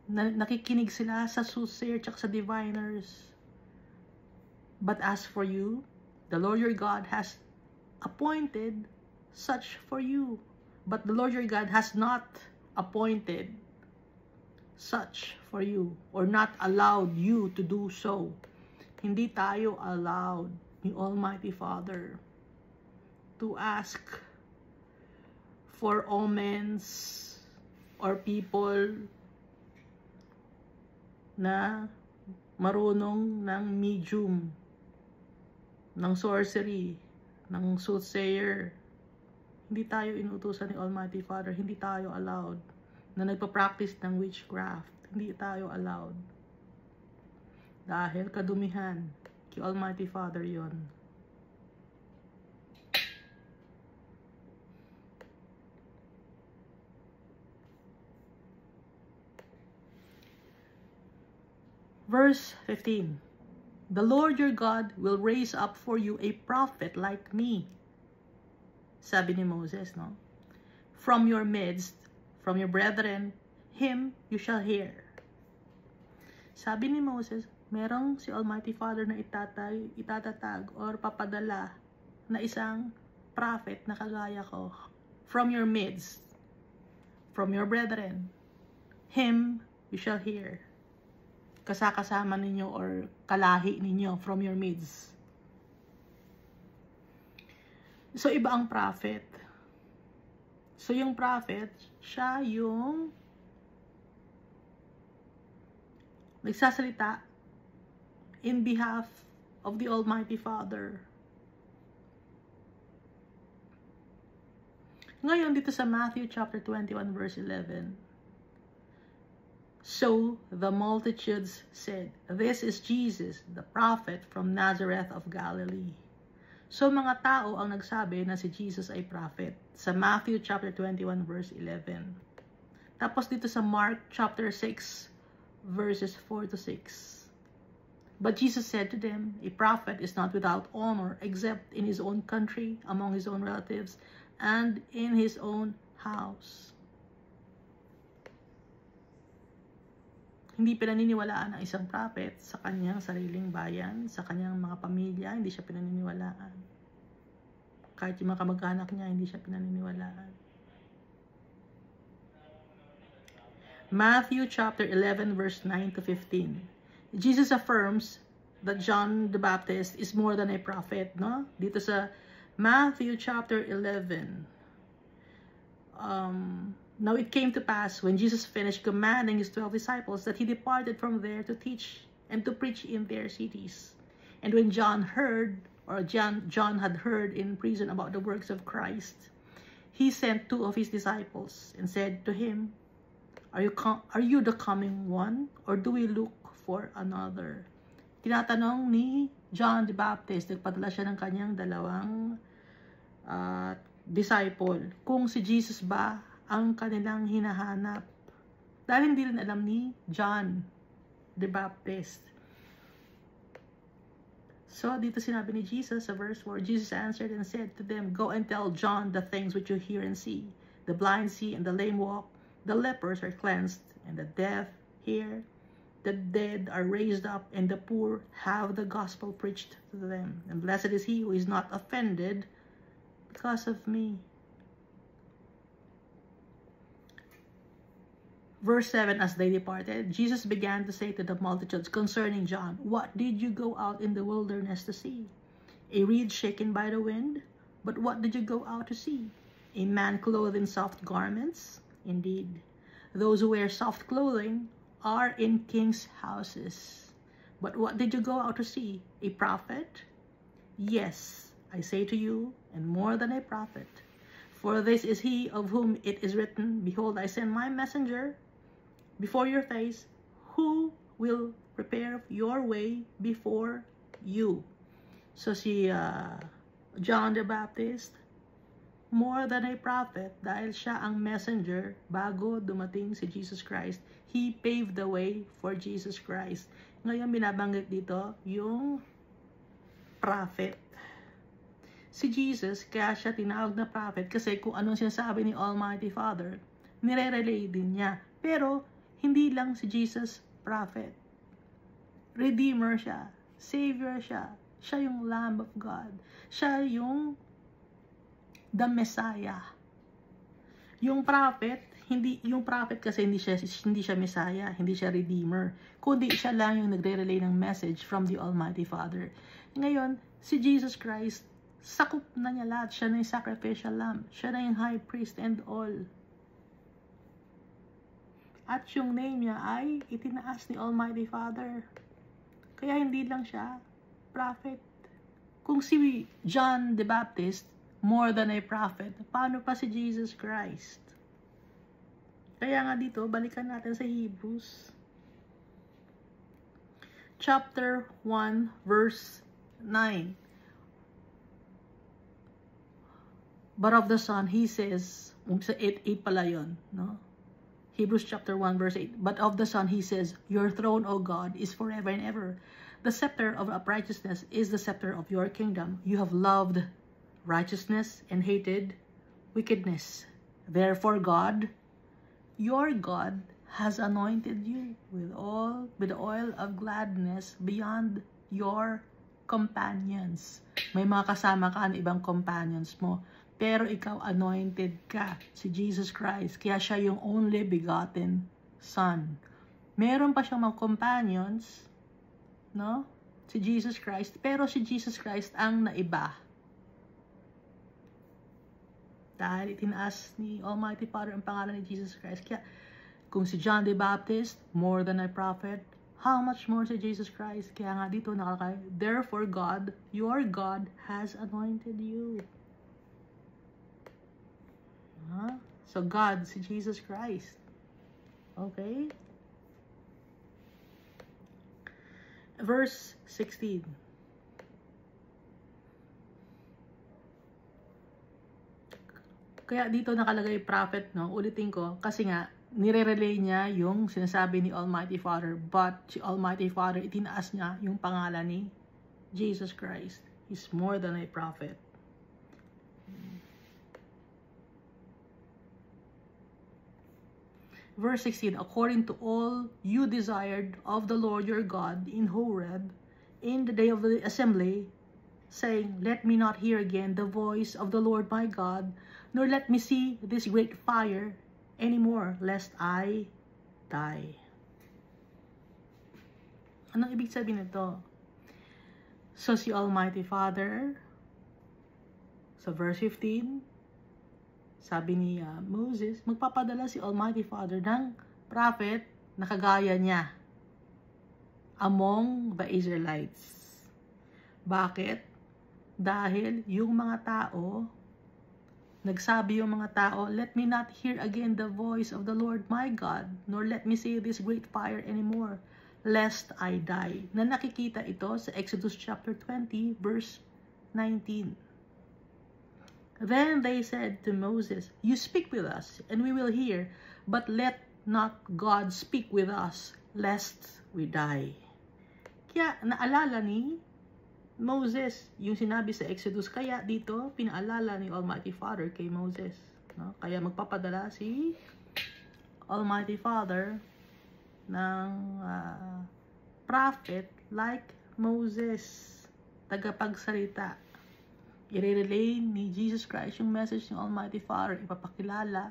nakikinig sila sa soothsayer at sa diviners. But as for you, the Lord your God has appointed such for you. But the Lord your God has not appointed such for you, or not allowed you to do so. Hindi tayo allowed ni Almighty Father to ask for omens or people na marunong ng medium, ng sorcery, ng soothsayer. Hindi tayo inutusan ni Almighty Father, hindi tayo allowed. Na nagpa-practice ng witchcraft, hindi tayo allowed. Dahil kadumihan, kay Almighty Father yon. Verse 15. The Lord your God will raise up for you a prophet like me. Sabi ni Moses, no? From your midst, from your brethren, him you shall hear. Sabi ni Moses, merong si Almighty Father na itatatag or papadala na isang prophet na kagaya ko. From your midst, from your brethren, him you shall hear. Kasama ninyo or kalahi ninyo from your midst. So, iba ang prophet. So, yung prophet, siya yung nagsasalita in behalf of the Almighty Father. Ngayon, dito sa Matthew chapter 21 verse 11. So the multitudes said, this is Jesus, the prophet from Nazareth of Galilee. So mga tao ang nagsabi na si Jesus ay prophet. Sa Matthew chapter 21 verse 11. Tapos dito sa Mark chapter 6 verses 4 to 6. But Jesus said to them, a prophet is not without honor except in his own country, among his own relatives, and in his own house. Hindi pinaniniwalaan ang isang prophet sa kanyang sariling bayan, sa kanyang mga pamilya, hindi siya pinaniniwalaan. Kahit yung mga kamag-anak niya, hindi siya pinaniniwalaan. Matthew chapter 11 verse 9 to 15. Jesus affirms that John the Baptist is more than a prophet, no? Dito sa Matthew chapter 11 Now it came to pass, when Jesus finished commanding his 12 disciples, that he departed from there to teach and to preach in their cities. And when John had heard in prison about the works of Christ, he sent 2 of his disciples and said to him, Are you the coming one, or do we look for another? Tinatanong ni John the Baptist, nagpadala siya ng kanyang 2 disciple, kung si Jesus ba ang kanilang hinahanap. Dahil hindi rin alam ni John the Baptist. So, dito sinabi ni Jesus sa verse 4, Jesus answered and said to them, Go and tell John the things which you hear and see. The blind see, and the lame walk. The lepers are cleansed, and the deaf hear. The dead are raised up, and the poor have the gospel preached to them. And blessed is he who is not offended because of me. Verse 7, as they departed, Jesus began to say to the multitudes concerning John, What did you go out in the wilderness to see? A reed shaken by the wind? But what did you go out to see? A man clothed in soft garments? Indeed, those who wear soft clothing are in kings' houses. But what did you go out to see? A prophet? Yes, I say to you, and more than a prophet. For this is he of whom it is written, Behold, I send my messenger before your face, who will prepare your way before you. So si John the Baptist, more than a prophet, dahil siya ang messenger bago dumating si Jesus Christ. He paved the way for Jesus Christ. Ngayon binabanggit dito yung prophet. Si Jesus, kaya siya tinawag na prophet kasi kung anong sinasabi ni Almighty Father, nire-relay din niya. Pero hindi lang si Jesus prophet. Redeemer siya. Savior siya. Siya yung Lamb of God. Siya yung the Messiah. Yung prophet, yung prophet kasi hindi siya Messiah, hindi siya Redeemer. Kundi siya lang yung nagre-relay ng message from the Almighty Father. Ngayon, si Jesus Christ, sakop na niya lahat. Siya na yung sacrificial lamb. Siya na yung high priest and all. At yung name niya ay itinaas ni Almighty Father. Kaya hindi lang siya prophet. Kung si John the Baptist, more than a prophet, paano pa si Jesus Christ? Kaya nga dito, balikan natin sa Hebrews. Chapter 1, verse 9. But of the Son, he says, sa 8 pala yun, no? Hebrews chapter 1 verse 8. But of the Son he says, Your throne, O God, is forever and ever. The scepter of righteousness is the scepter of your kingdom. You have loved righteousness and hated wickedness. Therefore God, your God, has anointed you with the oil of gladness beyond your companions. May mga kasama ka na ibang companions mo. Pero ikaw anointed ka, si Jesus Christ. Kaya siya yung only begotten Son. Meron pa siyang mga companions, no? Si Jesus Christ. Pero si Jesus Christ ang naiba. Dahil itinaas ni Almighty Father ang pangalan ni Jesus Christ. Kaya kung si John the Baptist, more than a prophet, how much more si Jesus Christ? Kaya nga dito nakalagay, Therefore God, your God, has anointed you. So God, si Jesus Christ. Okay? Verse 16. Kaya dito nakalagay prophet, no? Ulitin ko, kasi nga, nire-relay niya yung sinasabi ni Almighty Father, but si Almighty Father, itinaas niya yung pangalan ni Jesus Christ. He's more than a prophet. Verse 16, according to all you desired of the Lord your God in Horeb, in the day of the assembly, saying, Let me not hear again the voice of the Lord my God, nor let me see this great fire anymore, lest I die. Anong ibig sabihin nito? So si Almighty Father, sa verse 15, Sabi ni Moses, magpapadala si Almighty Father ng prophet na kagaya niya among the Israelites. Bakit? Dahil yung mga tao, nagsabi yung mga tao, let me not hear again the voice of the Lord my God, nor let me see this great fire anymore, lest I die. Na nakikita ito sa Exodus chapter 20, verse 19. Then they said to Moses, you speak with us, and we will hear, but let not God speak with us, lest we die. Kaya naalala ni Moses yung sinabi sa Exodus, kaya dito pinaalala ni Almighty Father kay Moses. No? Kaya magpapadala si Almighty Father ng prophet like Moses, tagapagsalita. I-relay ni Jesus Christ yung message ng Almighty Father. Ipapakilala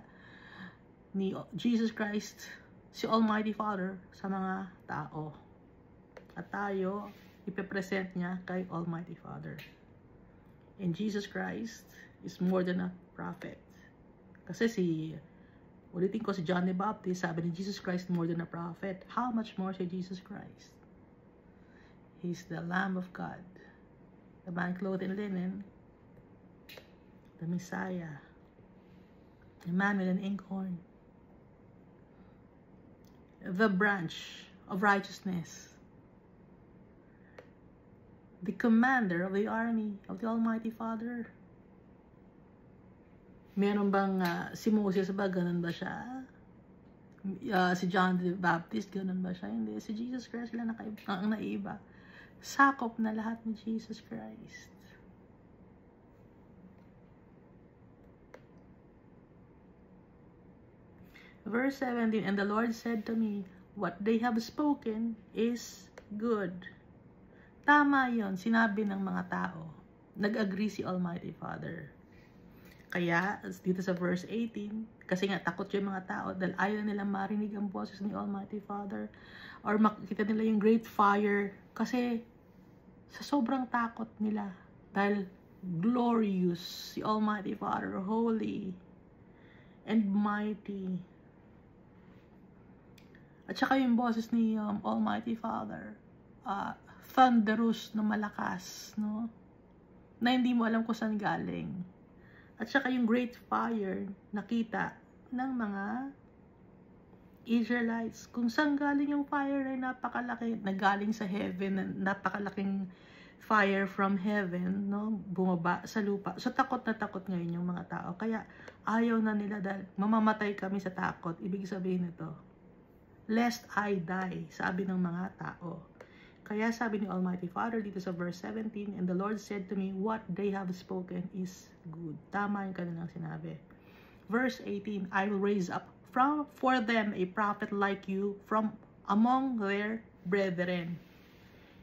ni Jesus Christ si Almighty Father sa mga tao. At tayo, ipipresent niya kay Almighty Father. And Jesus Christ is more than a prophet. Kasi ulitin ko si John the Baptist, sabi ni Jesus Christ more than a prophet. How much more si Jesus Christ? He's the Lamb of God. The man clothed in linen, the Messiah, Emmanuel and Inkhorn, the branch of righteousness, the commander of the army of the Almighty Father. Meron bang si Moses ba, ganun ba siya? Si John the Baptist, ganun ba siya? Hindi. Si Jesus Christ lang ang naiba. Sakop na lahat ni Jesus Christ. Verse 17, and the Lord said to me, what they have spoken is good. Tama yon, sinabi ng mga tao. Nag-agree si Almighty Father. Kaya, dito sa verse 18, kasi nga takot yung mga tao dahil ayaw nilang marinig ang boses ni Almighty Father or makikita nila yung great fire kasi sa sobrang takot nila dahil glorious si Almighty Father, holy and mighty. At saka yung boses ni Almighty Father, thunderous na malakas, no? Na hindi mo alam kung saan galing. At saka yung great fire, nakita ng mga Israelites. Kung saan galing yung fire ay napakalaki, nagaling sa heaven, napakalaking fire from heaven, no? Bumaba sa lupa. So takot na takot ngayon yung mga tao. Kaya ayaw na nila dahil mamamatay kami sa takot. Ibig sabihin nito, lest I die, sabi ng mga tao. Kaya sabi ni Almighty Father dito sa verse 17, and the Lord said to me, what they have spoken is good. Tama yung kanilang sinabi. Verse 18, I will raise up for them a prophet like you from among their brethren,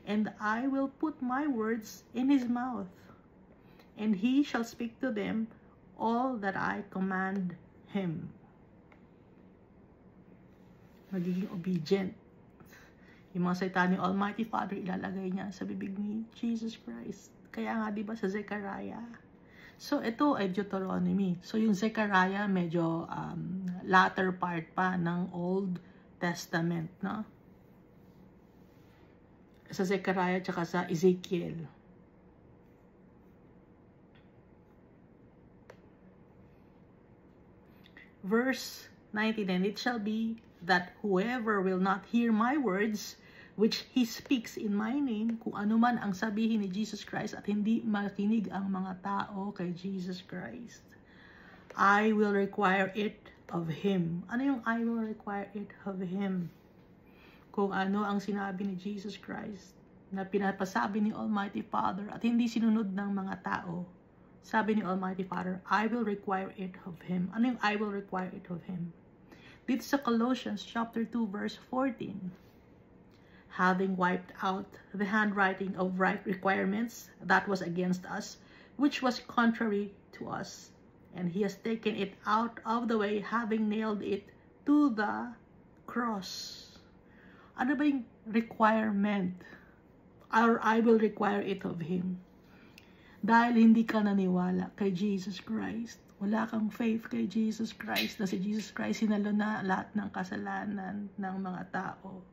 and I will put my words in his mouth, and he shall speak to them all that I command him. Magiging obedient. Yung mga salita ni Almighty Father, ilalagay niya sa bibig ni Jesus Christ. Kaya nga, di ba, sa Zechariah. So, ito ay Deuteronomy. So, yung Zechariah, medyo latter part pa ng Old Testament, no? Sa Zechariah, tsaka sa Ezekiel. Verse 19, and it shall be that whoever will not hear my words, which he speaks in my name, kung ano man ang sabihin ni Jesus Christ at hindi makinig ang mga tao kay Jesus Christ, I will require it of him. Ano yung I will require it of him? Kung ano ang sinabi ni Jesus Christ na pinapasabi ni Almighty Father at hindi sinunod ng mga tao, sabi ni Almighty Father, I will require it of him. Ano yung I will require it of him? Dito sa Colossians chapter 2 verse 14, having wiped out the handwriting of right requirements that was against us, which was contrary to us, and he has taken it out of the way, having nailed it to the cross. Ano ba yung requirement? Or I will require it of him. Dahil hindi ka naniwala kay Jesus Christ, wala kang faith kay Jesus Christ, na si Jesus Christ hinalo na lahat ng kasalanan ng mga tao.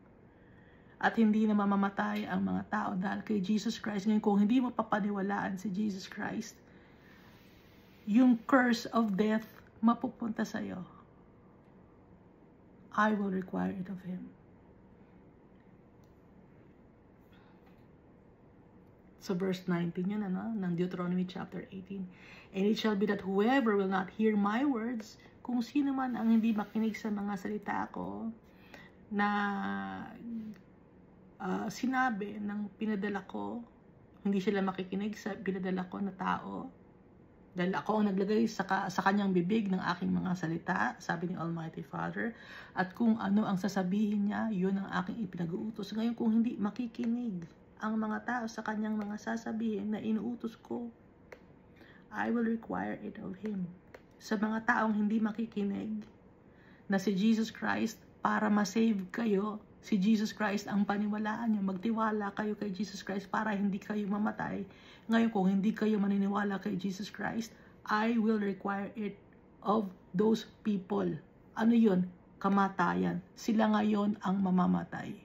At hindi na mamamatay ang mga tao dahil kay Jesus Christ. Ngayon, kung hindi mo papaniwalaan si Jesus Christ, yung curse of death mapupunta sa'yo. I will require it of Him. So verse 19 yun, ng Deuteronomy chapter 18. And it shall be that whoever will not hear my words, kung sino man ang hindi makinig sa mga salita ko, na sinabi ng pinadala ko, hindi sila makikinig sa pinadala ko na tao, dahil ako ang naglagay sa kanyang bibig ng aking mga salita, sabi ni Almighty Father, at kung ano ang sasabihin niya, yun ang aking ipinag-uutos. Ngayon, kung hindi makikinig ang mga tao sa kanyang mga sasabihin na inuutos ko, I will require it of Him. Sa mga taong hindi makikinig na si Jesus Christ, para ma-save kayo, si Jesus Christ ang paniwalaan nyo. Magtiwala kayo kay Jesus Christ para hindi kayo mamatay. Ngayon, kung hindi kayo maniniwala kay Jesus Christ, I will require it of those people. Ano yun? Kamatayan. Sila ngayon ang mamamatay.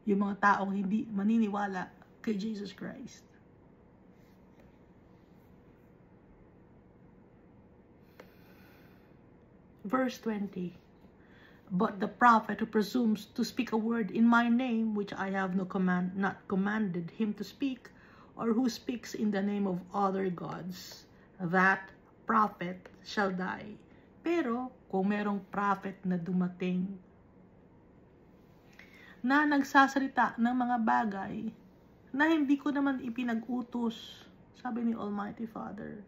Yung mga taong hindi maniniwala kay Jesus Christ. Verse 20. But the prophet who presumes to speak a word in my name, which I have not commanded him to speak, or who speaks in the name of other gods, that prophet shall die. Pero, kung merong prophet na dumating, na nagsasalita ng mga bagay, na hindi ko naman ipinag-utos, sabi ni Almighty Father,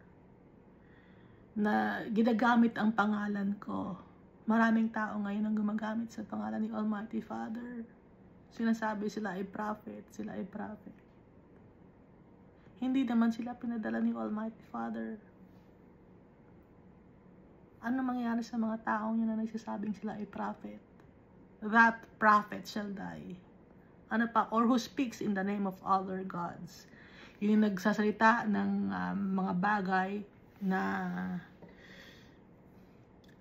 na ginagamit ang pangalan ko. Maraming tao ngayon ang gumagamit sa pangalan ni Almighty Father. Sinasabi sila ay prophet, sila ay prophet. Hindi naman sila pinadala ni Almighty Father. Ano mangyayari sa mga taong yun na nagsasabing sila ay prophet? That prophet shall die. Ano pa? Or who speaks in the name of other gods. Yung nagsasalita ng mga bagay na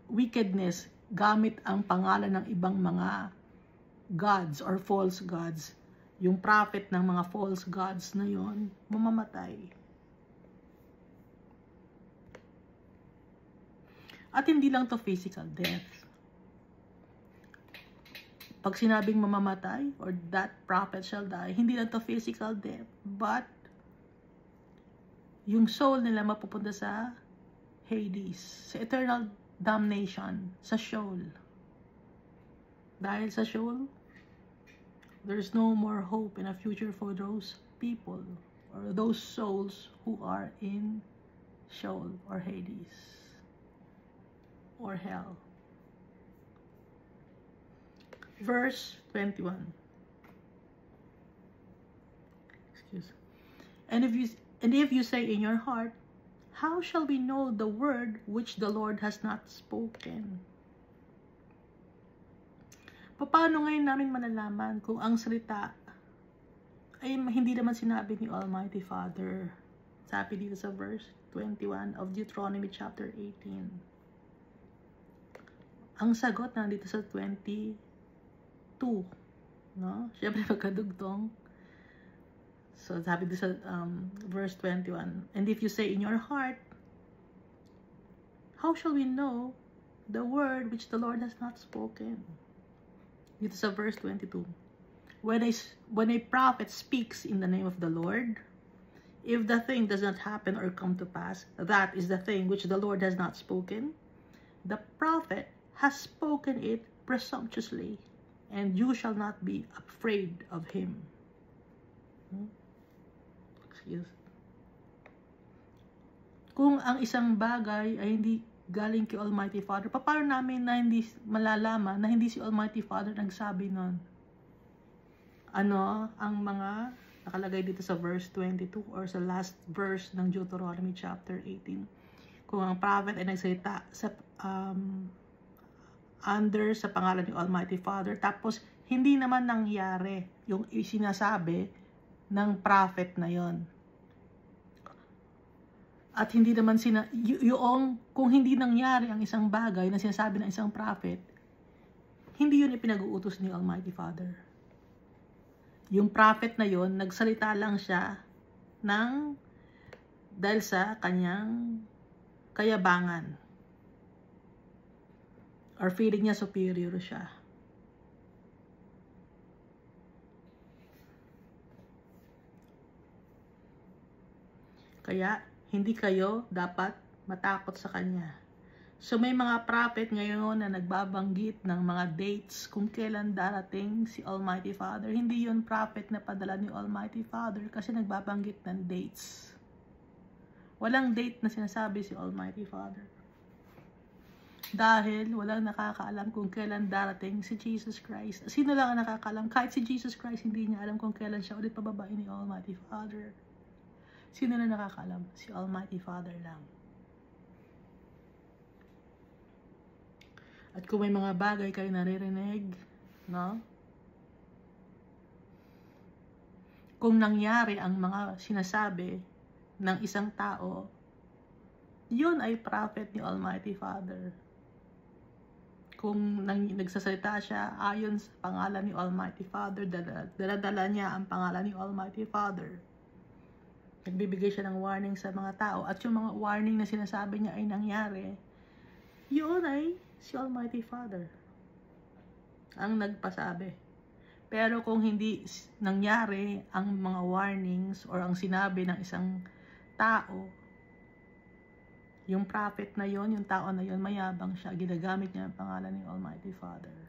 wickedness gamit ang pangalan ng ibang mga gods or false gods. Yung prophet ng mga false gods na yon, mamamatay. At hindi lang to physical death. Pag sinabing mamamatay or that prophet shall die, hindi lang to physical death, but yung soul nila mapupunta sa Hades, sa eternal damnation, sa Sheol. Dahil sa Sheol, there's no more hope in a future for those people or those souls who are in Sheol or Hades or hell. Verse 21. And if you say in your heart, how shall we know the word which the Lord has not spoken? Paano ngayon namin malalaman kung ang salita ay hindi naman sinabi ni Almighty Father? Sabi dito sa verse 21 of Deuteronomy chapter 18. Ang sagot nandito sa 22. No? Siyempre magkadugtong. So, sabi dito sa verse 21, and if you say in your heart, how shall we know the word which the Lord has not spoken? Dito sa verse 22, when a prophet speaks in the name of the Lord, if the thing does not happen or come to pass, that is the thing which the Lord has not spoken. The prophet has spoken it presumptuously, and you shall not be afraid of him. Kung ang isang bagay ay hindi galing kay Almighty Father, paano namin na hindi malalaman na hindi si Almighty Father nagsabi nun? Ano ang mga nakalagay dito sa verse 22 or sa last verse ng Deuteronomy chapter 18? Kung ang prophet ay nagsalita sa sa pangalan ni Almighty Father, tapos hindi naman nangyari yung sinasabi ng prophet na yon. At hindi naman kung hindi nangyari ang isang bagay na sinasabi ng isang prophet, hindi yun ipinag-uutos ni Almighty Father. Yung prophet na yun, nagsalita lang siya dahil sa kanyang kayabangan. Or feeling niya superior siya. Kaya, hindi kayo dapat matakot sa kanya. So, may mga prophet ngayon na nagbabanggit ng mga dates kung kailan darating si Almighty Father. Hindi yun prophet na padala ni Almighty Father kasi nagbabanggit ng dates. Walang date na sinasabi si Almighty Father. Dahil walang nakakaalam kung kailan darating si Jesus Christ. Sino lang ang nakakaalam? Kahit si Jesus Christ, hindi niya alam kung kailan siya ulit pababain ni Almighty Father. Sino na nakakaalam? Si Almighty Father lang. At kung may mga bagay kayo naririnig, no? Kung nangyari ang mga sinasabi ng isang tao, yun ay prophet ni Almighty Father. Kung nagsasalita siya ayon sa pangalan ni Almighty Father, dala niya ang pangalan ni Almighty Father. Nagbibigay siya ng warning sa mga tao at yung mga warning na sinasabi niya ay nangyari, yun ay si Almighty Father ang nagpasabi. Pero kung hindi nangyari ang mga warnings or ang sinabi ng isang tao, yung prophet na yon, yung tao na yon, mayabang siya, ginagamit niya ang pangalan ni Almighty Father.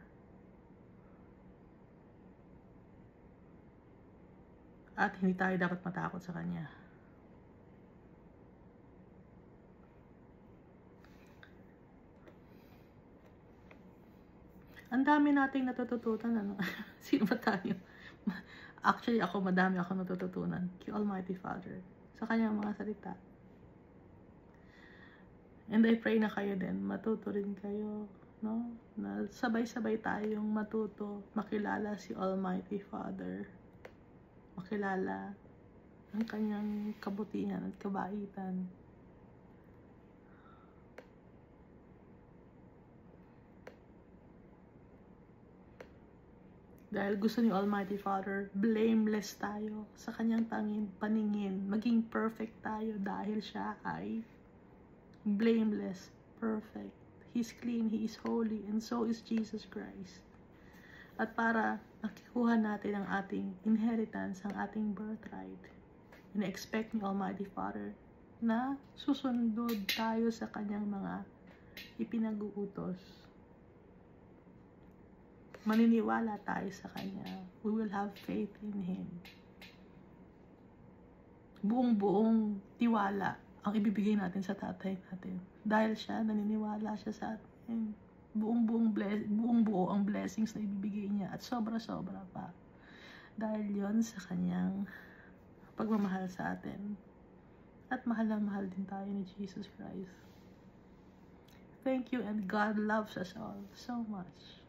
At hindi tayo dapat matakot sa kanya. Ang dami nating natututunan, ano? Sino ba tayo? Actually, madami ako natututunan kay Almighty Father sa kanyang mga salita. And I pray na kayo din, matuto rin kayo, no? Na sabay-sabay tayong matuto, makilala si Almighty Father. Makilala ang kanyang kabutihan at kabaitan. Dahil gusto ni Almighty Father, blameless tayo sa kanyang paningin. Maging perfect tayo dahil siya ay blameless, perfect. He's clean, He is holy, and so is Jesus Christ. At para makikuha natin ang ating inheritance, ang ating birthright, ina-expect ni Almighty Father na susundod tayo sa kanyang mga ipinag-uutos. Maniniwala tayo sa kanya. We will have faith in Him. Buong-buong tiwala ang ibibigay natin sa tatay natin. Dahil siya, naniniwala siya sa atin. Buong-buo ang blessings na ibibigay niya. At sobra-sobra pa. Dahil yon sa kanyang pagmamahal sa atin. At mahal na mahal din tayo ni Jesus Christ. Thank you, and God loves us all so much.